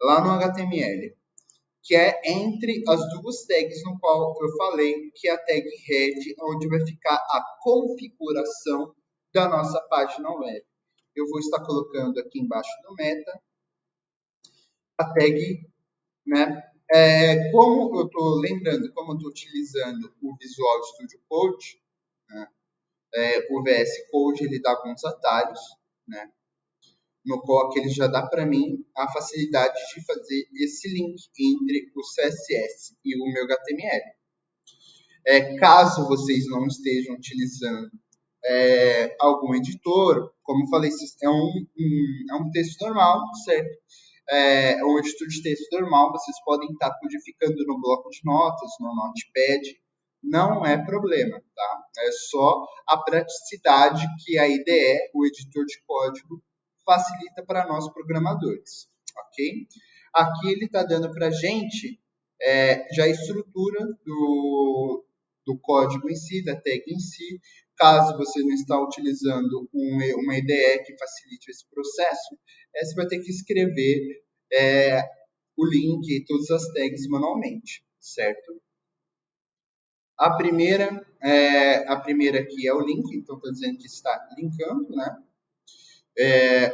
lá no HTML, que é entre as duas tags no qual eu falei, que é a tag head, onde vai ficar a configuração da nossa página web. Eu vou estar colocando aqui embaixo do meta a tag, né? Como eu estou lembrando, como eu estou utilizando o Visual Studio Code, né? O VS Code ele dá alguns atalhos, né? No qual ele já dá para mim a facilidade de fazer esse link entre o CSS e o meu HTML. Caso vocês não estejam utilizando algum editor, como eu falei, é um texto normal, certo? É um editor de texto normal, vocês podem estar codificando no bloco de notas, no Notepad, não é problema, tá? É só a praticidade que a IDE, o editor de código, facilita para nós programadores, ok? Aqui ele está dando para a gente já a estrutura do código em si, da tag em si. Caso você não está utilizando uma IDE que facilite esse processo, você vai ter que escrever o link e todas as tags manualmente, certo? A primeira aqui é o link, então está dizendo que está linkando, né?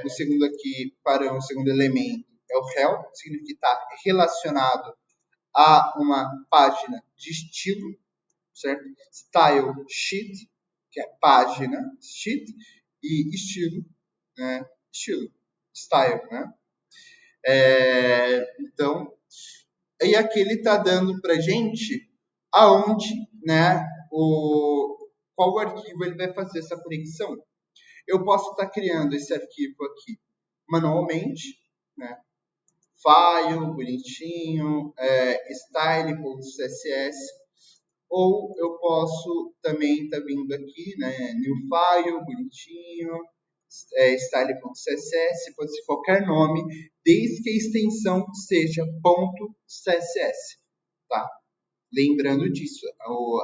O segundo aqui, o segundo elemento é o rel, significa que está relacionado a uma página de estilo, certo? Style sheet, que é página, sheet, e estilo, né? Estilo, style, né? Então, e aqui ele está dando para gente aonde, né, qual arquivo ele vai fazer essa conexão. Eu posso estar criando esse arquivo aqui manualmente, né? File, bonitinho, style.css, ou eu posso também estar vindo aqui, né, new file, bonitinho, style.css, pode ser qualquer nome, desde que a extensão seja .css, tá? Lembrando disso,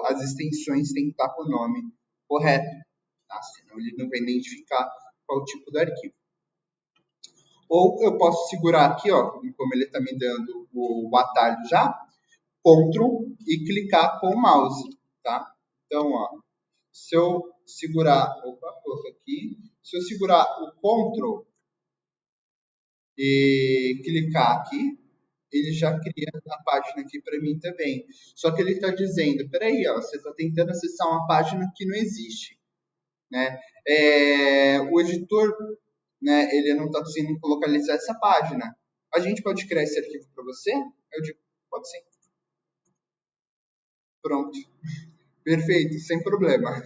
as extensões têm que estar com o nome correto, tá? Senão ele não vai identificar qual tipo de arquivo. Ou eu posso segurar aqui, ó, como ele está me dando o atalho já, Ctrl e clicar com o mouse, tá? Então, ó, se eu segurar, aqui, se eu segurar o Ctrl e clicar aqui, ele já cria a página aqui para mim também. Só que ele está dizendo, peraí, ó, você está tentando acessar uma página que não existe, né? O editor, né, ele não está conseguindo localizar essa página. A gente pode criar esse arquivo para você? Eu digo, pode sim. Pronto. Perfeito, sem problema.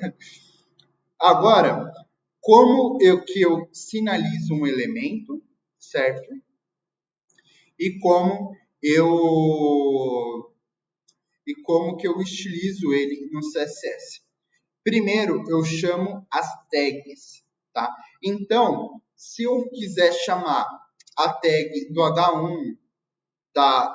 Agora, como eu sinalizo um elemento, certo? E eu como que eu estilizo ele no CSS. Primeiro, eu chamo as tags, tá? Então, se eu quiser chamar a tag do H1, da,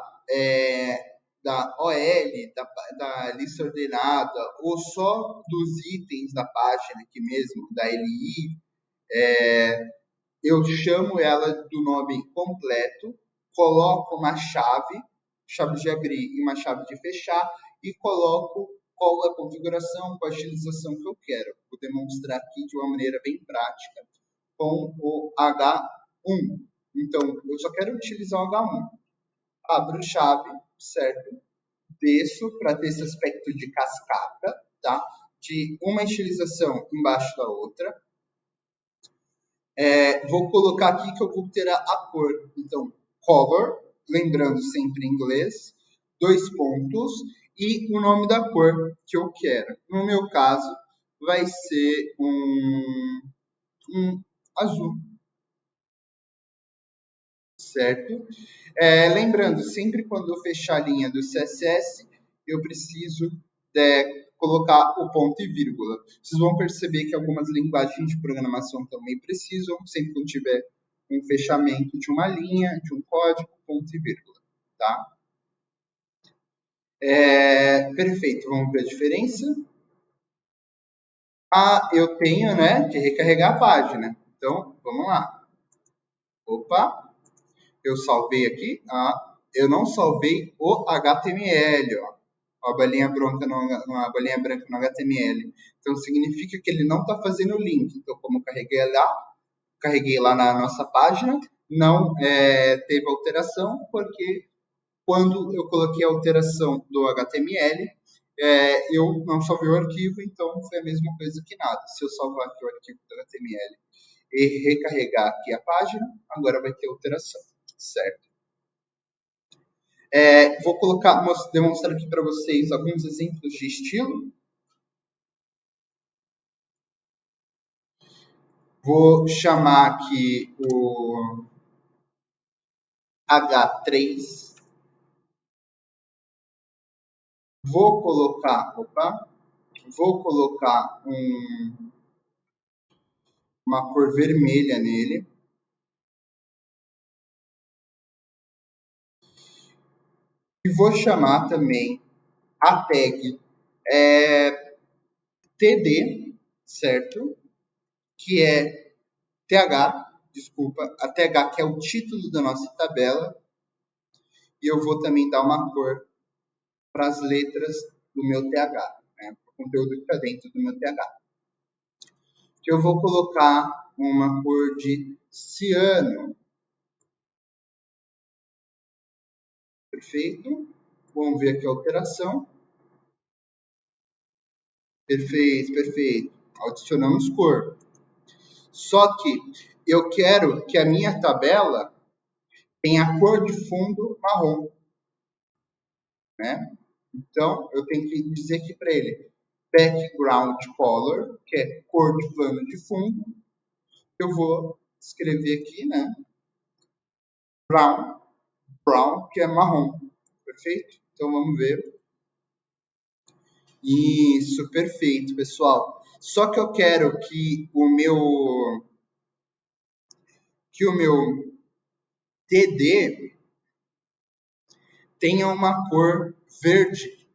da OL, da lista ordenada, ou só dos itens da página aqui mesmo, da LI, eu chamo ela do nome completo, coloco uma chave de abrir e uma chave de fechar, e coloco qual é a configuração, qual a utilização que eu quero. Vou demonstrar aqui de uma maneira bem prática com o H1. Então, eu só quero utilizar o H1. Abro chave, certo? Desço para ter esse aspecto de cascata, tá? De uma estilização embaixo da outra. Vou colocar aqui que eu vou ter a cor. Então, color, lembrando sempre em inglês, 2 pontos, e o nome da cor que eu quero. No meu caso, vai ser um azul, certo? Lembrando, sempre quando eu fechar a linha do CSS, eu preciso colocar o ponto e vírgula. Vocês vão perceber que algumas linguagens de programação também precisam, sempre que tiver um fechamento de uma linha, de um código, ponto e vírgula. Tá? Perfeito, vamos ver a diferença. Eu tenho, né, que recarregar a página. Então, vamos lá. Opa, eu salvei aqui. Eu não salvei o HTML, ó. A bolinha branca no HTML. Então, significa que ele não está fazendo o link. Então, como eu carreguei lá na nossa página, não teve alteração, porque quando eu coloquei a alteração do HTML, eu não salvei o arquivo, então foi a mesma coisa que nada. Se eu salvar aqui o arquivo do HTML e recarregar aqui a página, agora vai ter alteração, certo? Vou demonstrar aqui para vocês alguns exemplos de estilo. Vou chamar aqui o H3. Vou colocar, vou colocar uma cor vermelha nele. E vou chamar também a tag TD, certo? Que é TH, desculpa, a TH que é o título da nossa tabela. E eu vou também dar uma cor para as letras do meu TH, né? O conteúdo que está dentro do meu TH. Que eu vou colocar uma cor de ciano. Perfeito? Vamos ver aqui a alteração. Perfeito, perfeito. Adicionamos cor. Só que eu quero que a minha tabela tenha cor de fundo marrom, né? Então, eu tenho que dizer aqui para ele background color, que é cor de plano de fundo. Eu vou escrever aqui, né? Brown, brown, que é marrom. Perfeito? Então, vamos ver. Isso, perfeito, pessoal. Só que eu quero que o meu TD tenha uma cor verde,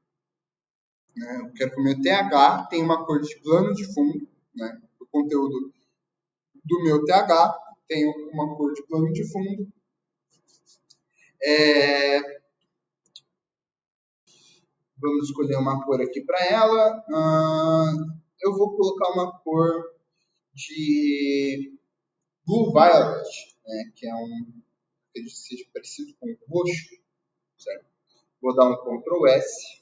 né? Eu quero que o meu TH tenha uma cor de plano de fundo, né? O conteúdo do meu TH tem uma cor de plano de fundo. Vamos escolher uma cor aqui para ela. Eu vou colocar uma cor de Blue Violet, né? Que é que seja parecido com o roxo, certo? Vou dar um Ctrl S.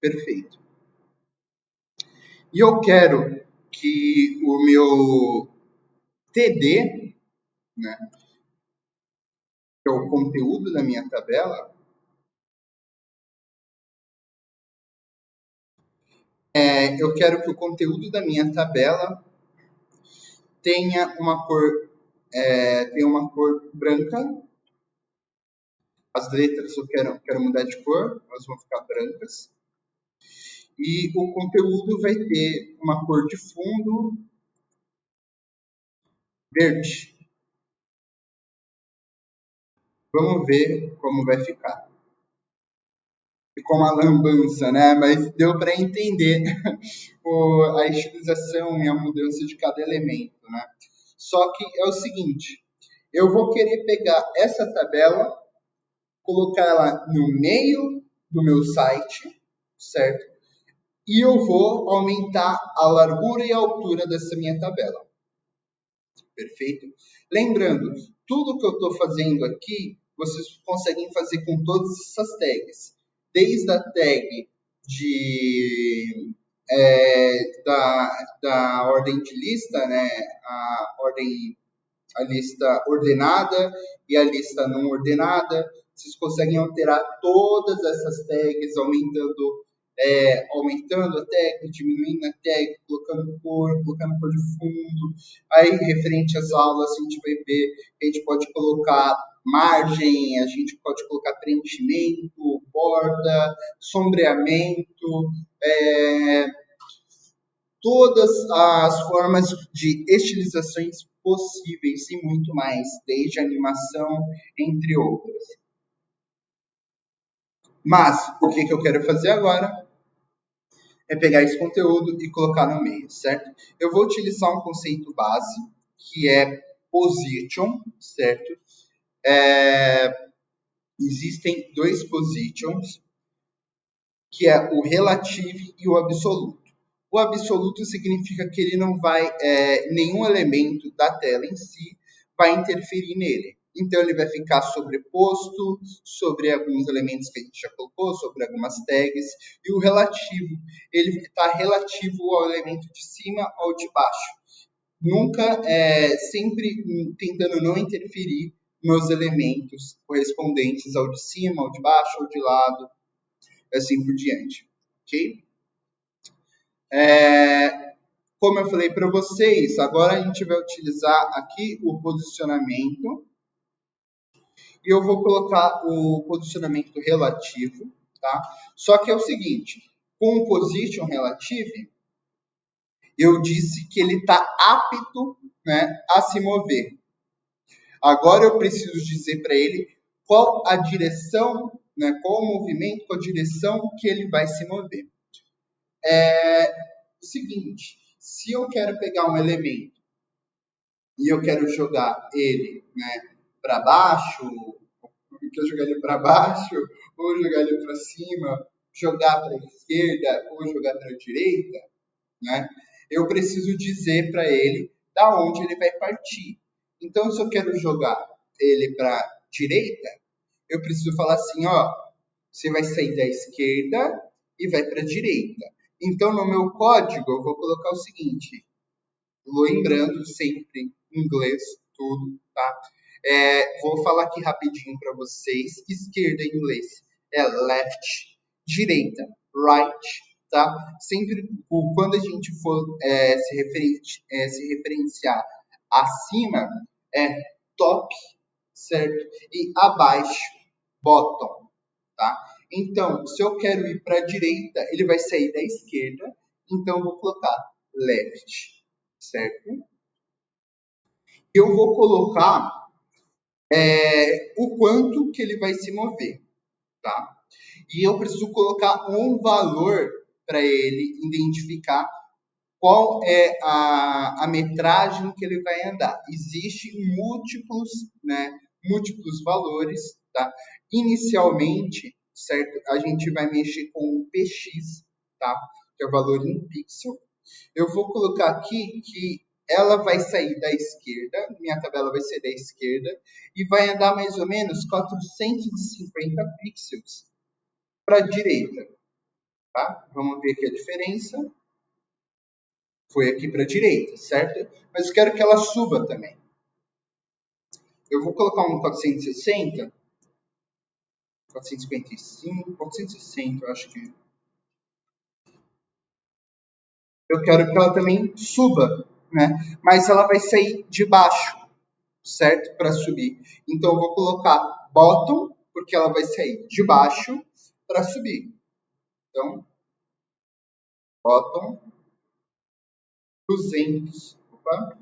Perfeito. E eu quero que o meu TD, né, que é o conteúdo da minha tabela, eu quero que o conteúdo da minha tabela tenha uma cor branca. As letras eu quero mudar de cor, elas vão ficar brancas. E o conteúdo vai ter uma cor de fundo verde. Vamos ver como vai ficar. Ficou uma lambança, né? Mas deu para entender a estilização e a mudança de cada elemento, né? Só que é o seguinte, eu vou querer pegar essa tabela, colocar ela no meio do meu site, certo? E eu vou aumentar a largura e a altura dessa minha tabela. Perfeito? Lembrando, tudo que eu estou fazendo aqui, vocês conseguem fazer com todas essas tags. Desde a tag da ordem de lista, né? A lista ordenada e a lista não ordenada. Vocês conseguem alterar todas essas tags, aumentando a tag, diminuindo a tag, colocando cor de fundo. Aí, referente às aulas, a gente vai ver que a gente pode colocar margem, a gente pode colocar preenchimento, borda, sombreamento, todas as formas de estilizações possíveis e muito mais, desde animação, entre outras. Mas o que eu quero fazer agora é pegar esse conteúdo e colocar no meio, certo? Eu vou utilizar um conceito base, que é position, certo? Existem dois positions, que é o relativo e o absoluto. O absoluto significa que ele não vai, nenhum elemento da tela em si vai interferir nele. Então, ele vai ficar sobreposto sobre alguns elementos que a gente já colocou, sobre algumas tags. E o relativo, ele está relativo ao elemento de cima ou de baixo. Nunca, sempre tentando não interferir nos elementos correspondentes ao de cima, ao de baixo, ao de lado, assim por diante. Ok? Como eu falei para vocês, agora a gente vai utilizar aqui o posicionamento e eu vou colocar o posicionamento relativo, tá? Só que é o seguinte, com o position relative, eu disse que ele está apto, né, a se mover. Agora eu preciso dizer para ele qual a direção, né, qual o movimento, qual a direção que ele vai se mover. É o seguinte, se eu quero pegar um elemento e eu quero jogar ele, né, para baixo, eu quero jogar ele para baixo, ou jogar ele para cima, jogar para a esquerda ou jogar para a direita, né? Eu preciso dizer para ele da onde ele vai partir. Então, se eu quero jogar ele para a direita, eu preciso falar assim, ó, você vai sair da esquerda e vai para a direita. Então, no meu código, eu vou colocar o seguinte, lembrando sempre inglês, tudo, tá? Vou falar aqui rapidinho para vocês. Esquerda em inglês é left, direita, right, tá? Sempre quando a gente for se referenciar acima, é top, certo? E abaixo, bottom, tá? Então, se eu quero ir para a direita, ele vai sair da esquerda, então eu vou colocar left, certo? Eu vou colocar o quanto que ele vai se mover, tá? E eu preciso colocar um valor para ele identificar qual é a metragem que ele vai andar. Existem múltiplos valores, tá? Inicialmente, certo? A gente vai mexer com o PX, tá? Que é o valor em pixel. Eu vou colocar aqui que ela vai sair da esquerda, minha tabela vai ser da esquerda, e vai andar mais ou menos 450 pixels para a direita, tá? Vamos ver aqui a diferença. Foi aqui para a direita, certo? Mas eu quero que ela suba também. Eu vou colocar um 460, 455, 460, eu acho que. Eu quero que ela também suba, né? Mas ela vai sair de baixo, certo? Para subir. Então eu vou colocar bottom, porque ela vai sair de baixo para subir. Então, bottom 200, opa,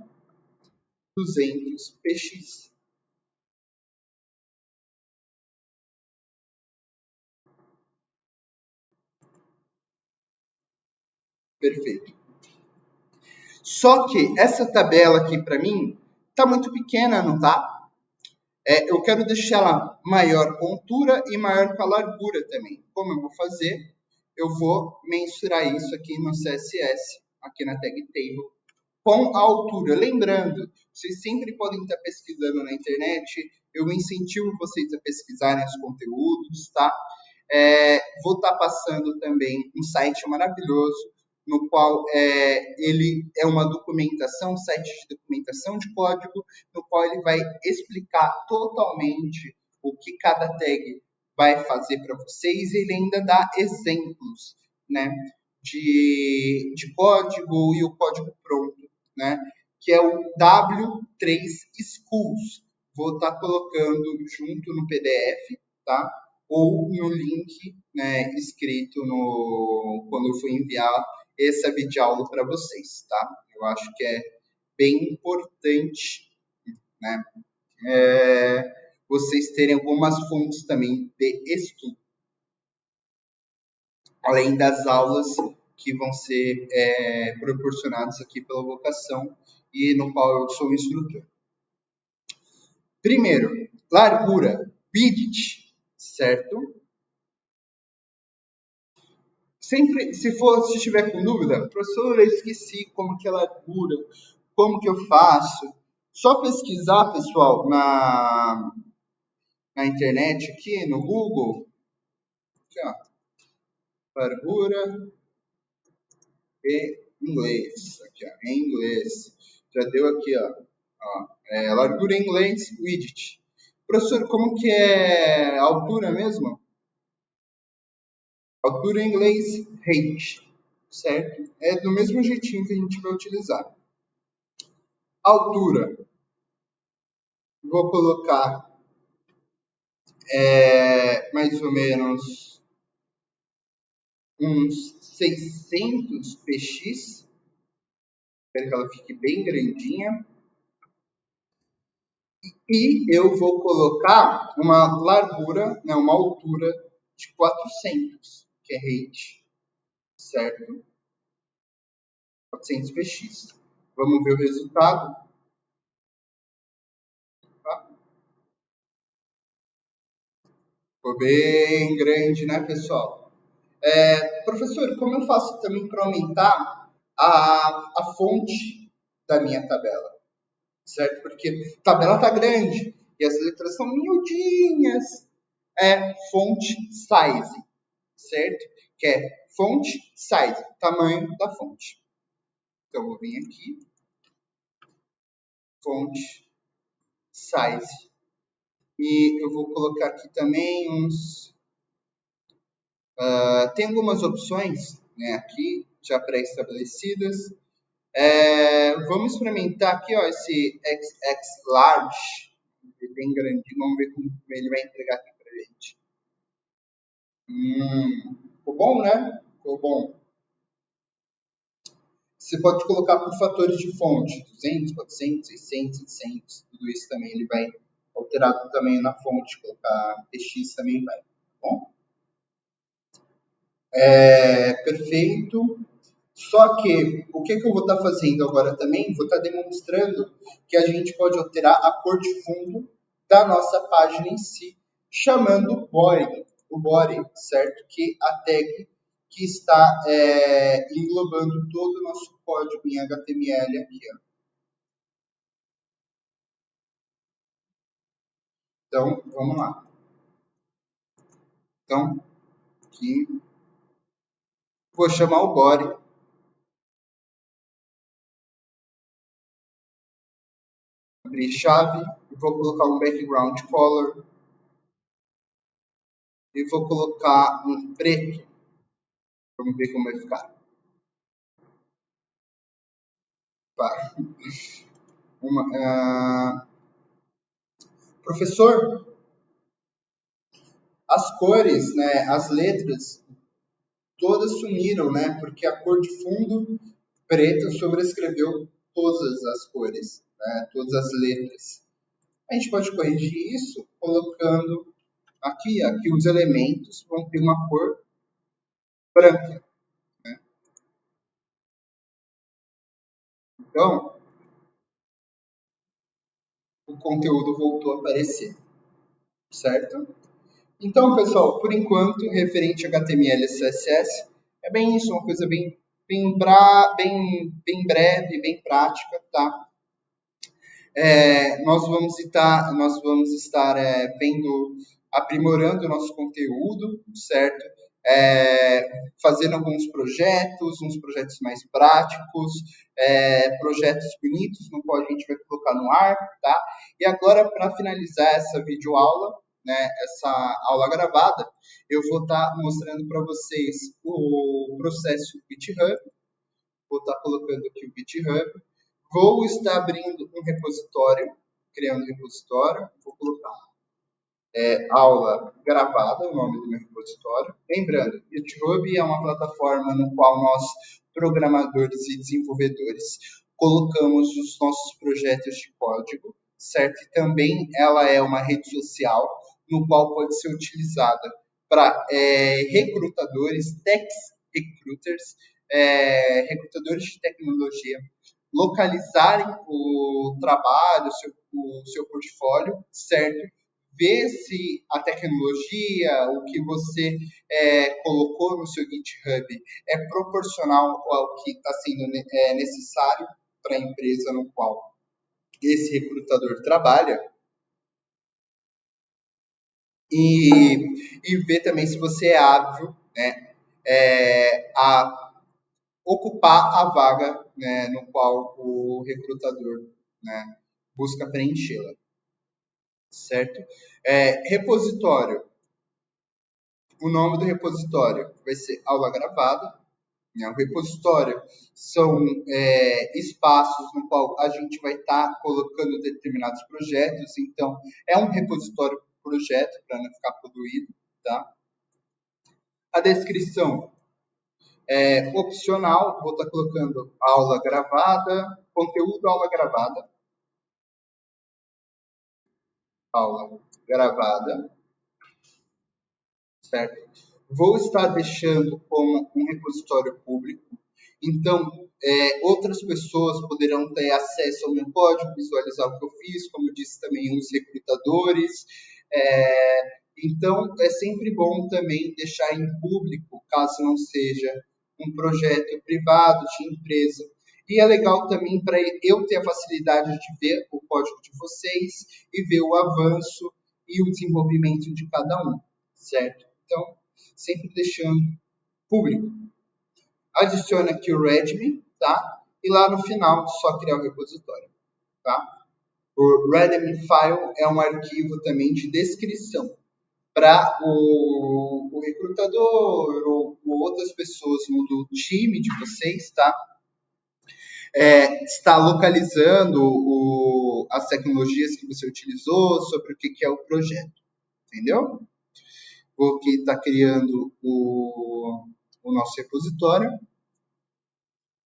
200 px. Perfeito. Só que essa tabela aqui para mim tá muito pequena, não tá? Eu quero deixar ela maior com altura e maior com a largura também. Como eu vou fazer? Eu vou mensurar isso aqui no CSS, aqui na tag table, com a altura. Lembrando, vocês sempre podem estar pesquisando na internet, eu incentivo vocês a pesquisarem os conteúdos, tá? Vou estar passando também um site maravilhoso, no qual ele é uma documentação, um site de documentação de código, no qual ele vai explicar totalmente o que cada tag vai fazer para vocês, e ele ainda dá exemplos, né, de código e o código pronto, né, que é o W3 Schools. Vou estar colocando junto no PDF, tá? Ou no link, né, escrito quando eu for enviar essa videoaula para vocês, tá? Eu acho que é bem importante, né, vocês terem algumas fontes também de estudo, além das aulas que vão ser proporcionadas aqui pela vocação e no qual eu sou instrutor. Primeiro, largura, width, certo? Sempre, se tiver com dúvida, professor, eu esqueci como que é largura, como que eu faço. Só pesquisar, pessoal, na internet aqui, no Google, aqui, ó, largura em inglês, aqui, ó, em inglês. Já deu aqui, ó, largura em inglês, widget. Professor, como que é a altura mesmo? Altura em inglês, height, certo? É do mesmo jeitinho que a gente vai utilizar. Altura, vou colocar mais ou menos uns 600 px, espero que ela fique bem grandinha. E eu vou colocar uma largura, né, uma altura de 400, que é height, certo? 400 px. Vamos ver o resultado. Tá? Ficou bem grande, né, pessoal? Professor, como eu faço também para aumentar a fonte da minha tabela? Certo? Porque a tabela está grande e as letras são miudinhas. É fonte size, certo? Que é fonte size, tamanho da fonte. Então, eu vou vir aqui, fonte size. E eu vou colocar aqui também uns. Tem algumas opções, né, aqui, já pré-estabelecidas. Vamos experimentar aqui, ó, esse XX Large, bem grandinho. Vamos ver como ele vai entregar aqui pra gente. Ficou bom, né? Ficou bom. Você pode colocar por fatores de fonte, 200, 400, 600, 700, tudo isso também ele vai alterar também na fonte, colocar TX também vai, tá bom? Perfeito. Só que o que eu vou estar fazendo agora também, vou estar demonstrando que a gente pode alterar a cor de fundo da nossa página em si, chamando o body, certo? Que a tag que está englobando todo o nosso código em HTML aqui, ó. Então, vamos lá. Então, aqui, vou chamar o body, abrir chave, vou colocar um background color e vou colocar um preto. Vamos ver como vai ficar. Tá. Professor, as cores, né, as letras, todas sumiram, né? Porque a cor de fundo preta sobrescreveu todas as cores, né, todas as letras. A gente pode corrigir isso colocando aqui os elementos vão ter uma cor branca. Né? Então, o conteúdo voltou a aparecer, certo? Então, pessoal, por enquanto, referente a HTML e CSS, é bem isso, uma coisa bem breve, bem prática, tá? Nós vamos estar vendo, aprimorando o nosso conteúdo, certo? Fazendo alguns projetos, uns projetos mais práticos, projetos bonitos, no qual a gente vai colocar no ar, tá? E agora, para finalizar essa videoaula, né, essa aula gravada, eu vou estar mostrando para vocês o processo GitHub, vou estar colocando aqui o GitHub, vou estar abrindo um repositório, criando um repositório, vou colocar aula gravada, o nome do meu repositório. Lembrando, GitHub é uma plataforma no qual nós, programadores e desenvolvedores, colocamos os nossos projetos de código, certo? E também ela é uma rede social no qual pode ser utilizada para recrutadores, tech recruiters, recrutadores de tecnologia, localizarem o trabalho, o seu portfólio, certo? Ver se a tecnologia, o que você colocou no seu GitHub é proporcional ao que está sendo necessário para a empresa no qual esse recrutador trabalha e ver também se você é hábil, né, a ocupar a vaga, né, no qual o recrutador, né, busca preenchê-la, certo? Repositório. O nome do repositório vai ser aula gravada. Né? O repositório são espaços no qual a gente vai estar colocando determinados projetos. Então, é um repositório projeto para não ficar poluído, tá? A descrição é opcional, vou estar colocando aula gravada, conteúdo aula gravada, certo? Vou estar deixando como um repositório público, então outras pessoas poderão ter acesso ao meu código, visualizar o que eu fiz, como eu disse também, os recrutadores. Então, é sempre bom também deixar em público, caso não seja um projeto privado de empresa. E é legal também para eu ter a facilidade de ver o código de vocês e ver o avanço e o desenvolvimento de cada um, certo? Então, sempre deixando público. Adicione aqui o README, tá? E lá no final, só criar o repositório, tá? O README file é um arquivo também de descrição para o recrutador ou outras pessoas do time de vocês, tá? Está localizando as tecnologias que você utilizou, sobre o que é o projeto, entendeu? Vou aqui estar criando o nosso repositório.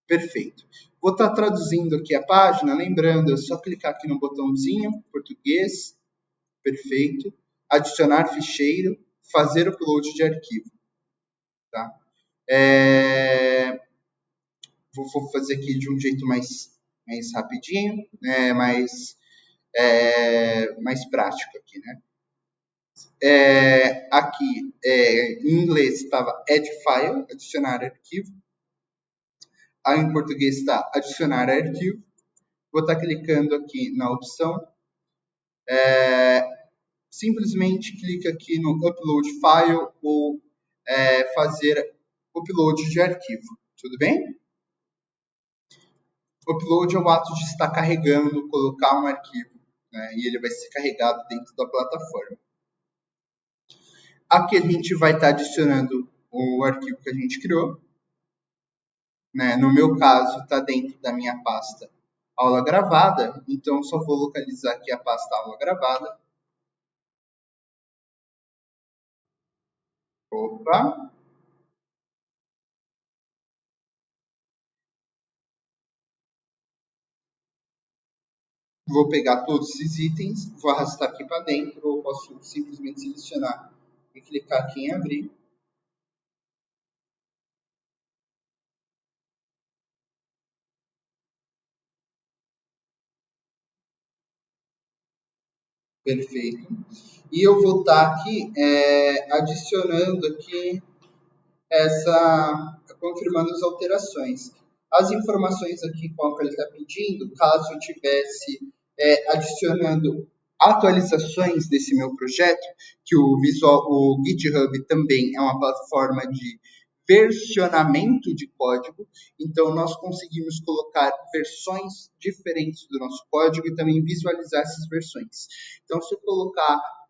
Perfeito. Vou estar traduzindo aqui a página, lembrando, é só clicar aqui no botãozinho, português, perfeito, adicionar ficheiro, fazer upload de arquivo, tá? Vou fazer aqui de um jeito mais rapidinho, mais prático aqui, né? Aqui, em inglês, estava add file, adicionar arquivo. Aí, em português, está adicionar arquivo. Vou estar clicando aqui na opção. Simplesmente clica aqui no upload file ou fazer upload de arquivo. Tudo bem? Upload é o ato de estar carregando, colocar um arquivo, né, e ele vai ser carregado dentro da plataforma. Aqui a gente vai estar adicionando o arquivo que a gente criou. Né? No meu caso, está dentro da minha pasta aula gravada, então só vou localizar aqui a pasta aula gravada. Opa! Vou pegar todos esses itens, vou arrastar aqui para dentro, ou posso simplesmente selecionar e clicar aqui em abrir. Perfeito. E eu vou estar aqui adicionando aqui confirmando as alterações. As informações aqui qual que ele está pedindo, caso eu tivesse adicionando atualizações desse meu projeto, que o GitHub também é uma plataforma de versionamento de código, então nós conseguimos colocar versões diferentes do nosso código e também visualizar essas versões. Então, se eu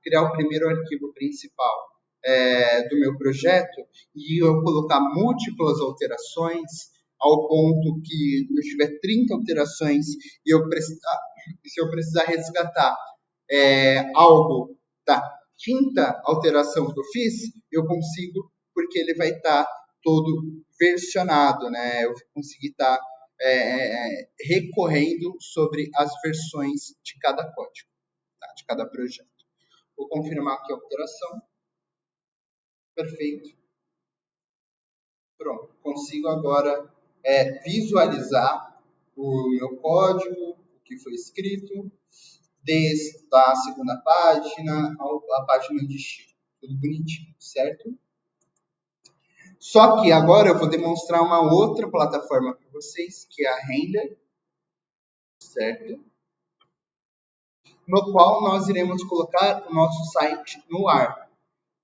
criar o primeiro arquivo principal do meu projeto e eu colocar múltiplas alterações ao ponto que eu tiver 30 alterações e se eu precisar resgatar algo da quinta alteração que eu fiz, eu consigo, porque ele vai estar todo versionado, né? Eu vou conseguir estar recorrendo sobre as versões de cada código, tá? De cada projeto. Vou confirmar aqui a alteração. Perfeito. Pronto. Consigo agora visualizar o meu código, o que foi escrito, desde a segunda página à página de estilo. Tudo bonitinho, certo? Só que agora eu vou demonstrar uma outra plataforma para vocês, que é a Render, certo? No qual nós iremos colocar o nosso site no ar.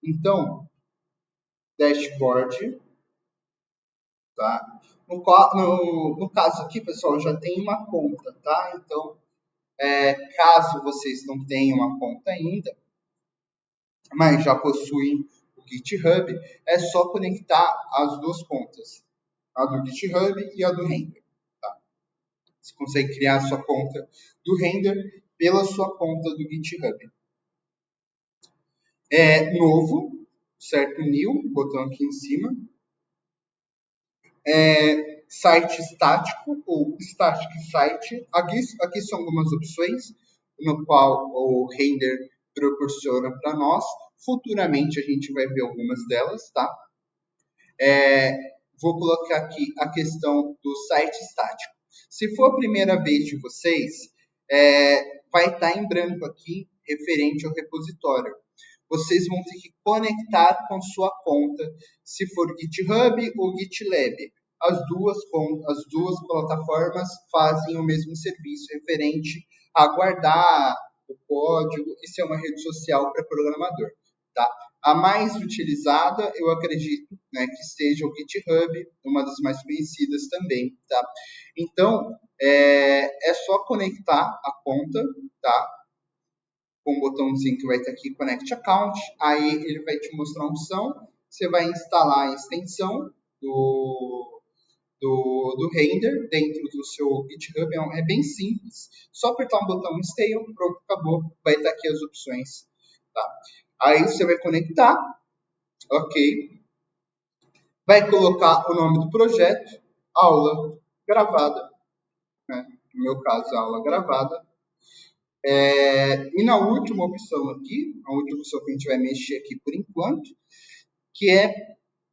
Então, dashboard, tá? No caso aqui, pessoal, eu já tenho uma conta, tá? Então, caso vocês não tenham uma conta ainda, mas já possuem o GitHub, é só conectar as duas contas, a do GitHub e a do Render. Tá? Você consegue criar a sua conta do Render pela sua conta do GitHub. Novo, certo? New, botão aqui em cima. Site estático ou static site. Aqui são algumas opções no qual o render proporciona para nós. Futuramente a gente vai ver algumas delas, tá? Vou colocar aqui a questão do site estático. Se for a primeira vez de vocês, vai estar em branco aqui, referente ao repositório. Vocês vão ter que conectar com sua conta, se for GitHub ou GitLab. As duas plataformas fazem o mesmo serviço referente a guardar o código e ser uma rede social para programador. Tá? A mais utilizada, eu acredito, né, que seja o GitHub, uma das mais conhecidas também. Tá? Então, é só conectar a conta, tá? Com o botãozinho que vai estar aqui, Connect Account. Aí ele vai te mostrar a opção. Você vai instalar a extensão do render dentro do seu GitHub. É bem simples. Só apertar um botão Install, pronto, acabou. Vai estar aqui as opções. Tá? Aí você vai conectar. Ok. Vai colocar o nome do projeto, aula gravada. Né? No meu caso, aula gravada. E na última opção aqui, a última opção que a gente vai mexer aqui por enquanto, que é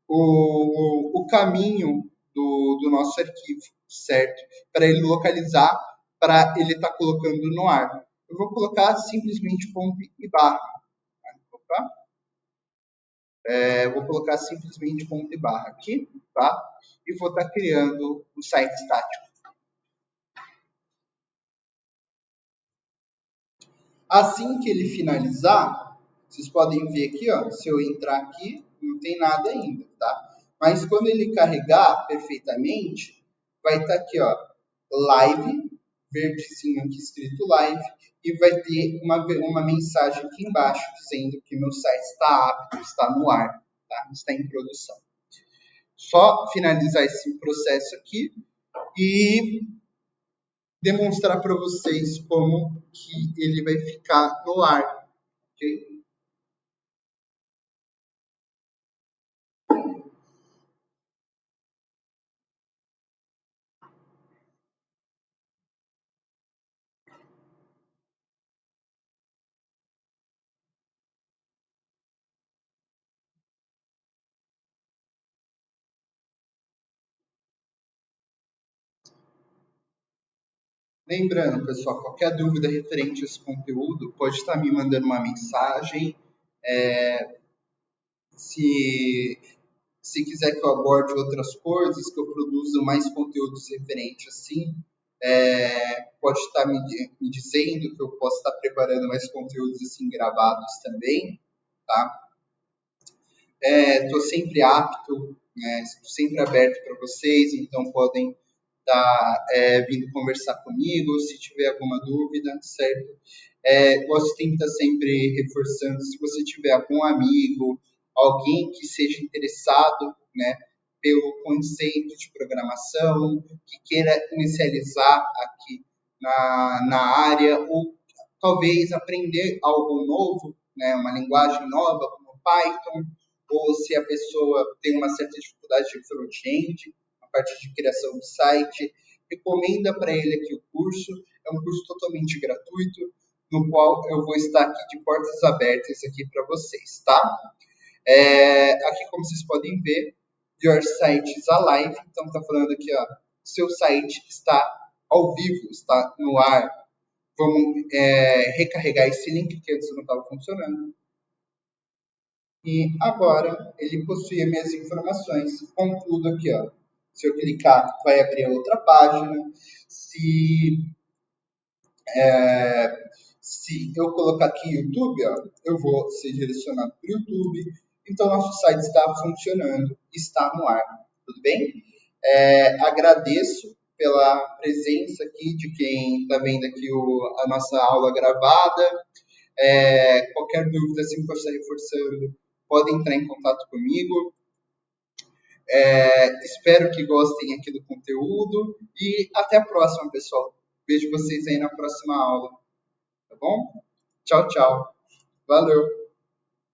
o caminho do nosso arquivo, certo? Para ele localizar, para ele estar colocando no ar. Eu vou colocar simplesmente ponto e barra. Tá? Vou colocar simplesmente ponto e barra aqui, tá? E vou estar criando o site estático. Assim que ele finalizar, vocês podem ver aqui, ó, se eu entrar aqui, não tem nada ainda, tá? Mas quando ele carregar perfeitamente, vai estar aqui, ó, live, verdezinho aqui escrito live, e vai ter uma mensagem aqui embaixo dizendo que meu site está apto, está no ar, tá? Está em produção. Só finalizar esse processo aqui e demonstrar para vocês como que ele vai ficar no ar, ok? Lembrando, pessoal, qualquer dúvida referente a esse conteúdo, pode estar me mandando uma mensagem. Se, se quiser que eu aborde outras coisas, que eu produza mais conteúdos referentes assim, pode estar me dizendo que eu posso estar preparando mais conteúdos assim gravados também, tá? Estou sempre apto, né? Estou sempre aberto para vocês, então podem estar vindo conversar comigo se tiver alguma dúvida, certo? Gosto de estar sempre reforçando, se você tiver algum amigo, alguém que seja interessado, né, pelo conceito de programação, que queira inicializar aqui na área, ou talvez aprender algo novo, né, uma linguagem nova, como Python, ou se a pessoa tem uma certa dificuldade de front-end, a parte de criação de site, recomenda para ele aqui o curso. É um curso totalmente gratuito, no qual eu vou estar aqui de portas abertas aqui para vocês, tá? Aqui, como vocês podem ver, your site is alive. Então, está falando aqui, ó, seu site está ao vivo, está no ar. Vamos recarregar esse link que antes não estava funcionando. E agora ele possui as minhas informações com tudo aqui, ó. Se eu clicar, vai abrir outra página. Se eu colocar aqui YouTube, ó, eu vou ser direcionado para o YouTube. Então, nosso site está funcionando, está no ar. Tudo bem? Agradeço pela presença aqui de quem está vendo aqui a nossa aula gravada. Qualquer dúvida, sempre que eu estar reforçando, podem entrar em contato comigo. Espero que gostem aqui do conteúdo e até a próxima, pessoal. Vejo vocês aí na próxima aula, tá bom? Tchau, tchau. Valeu!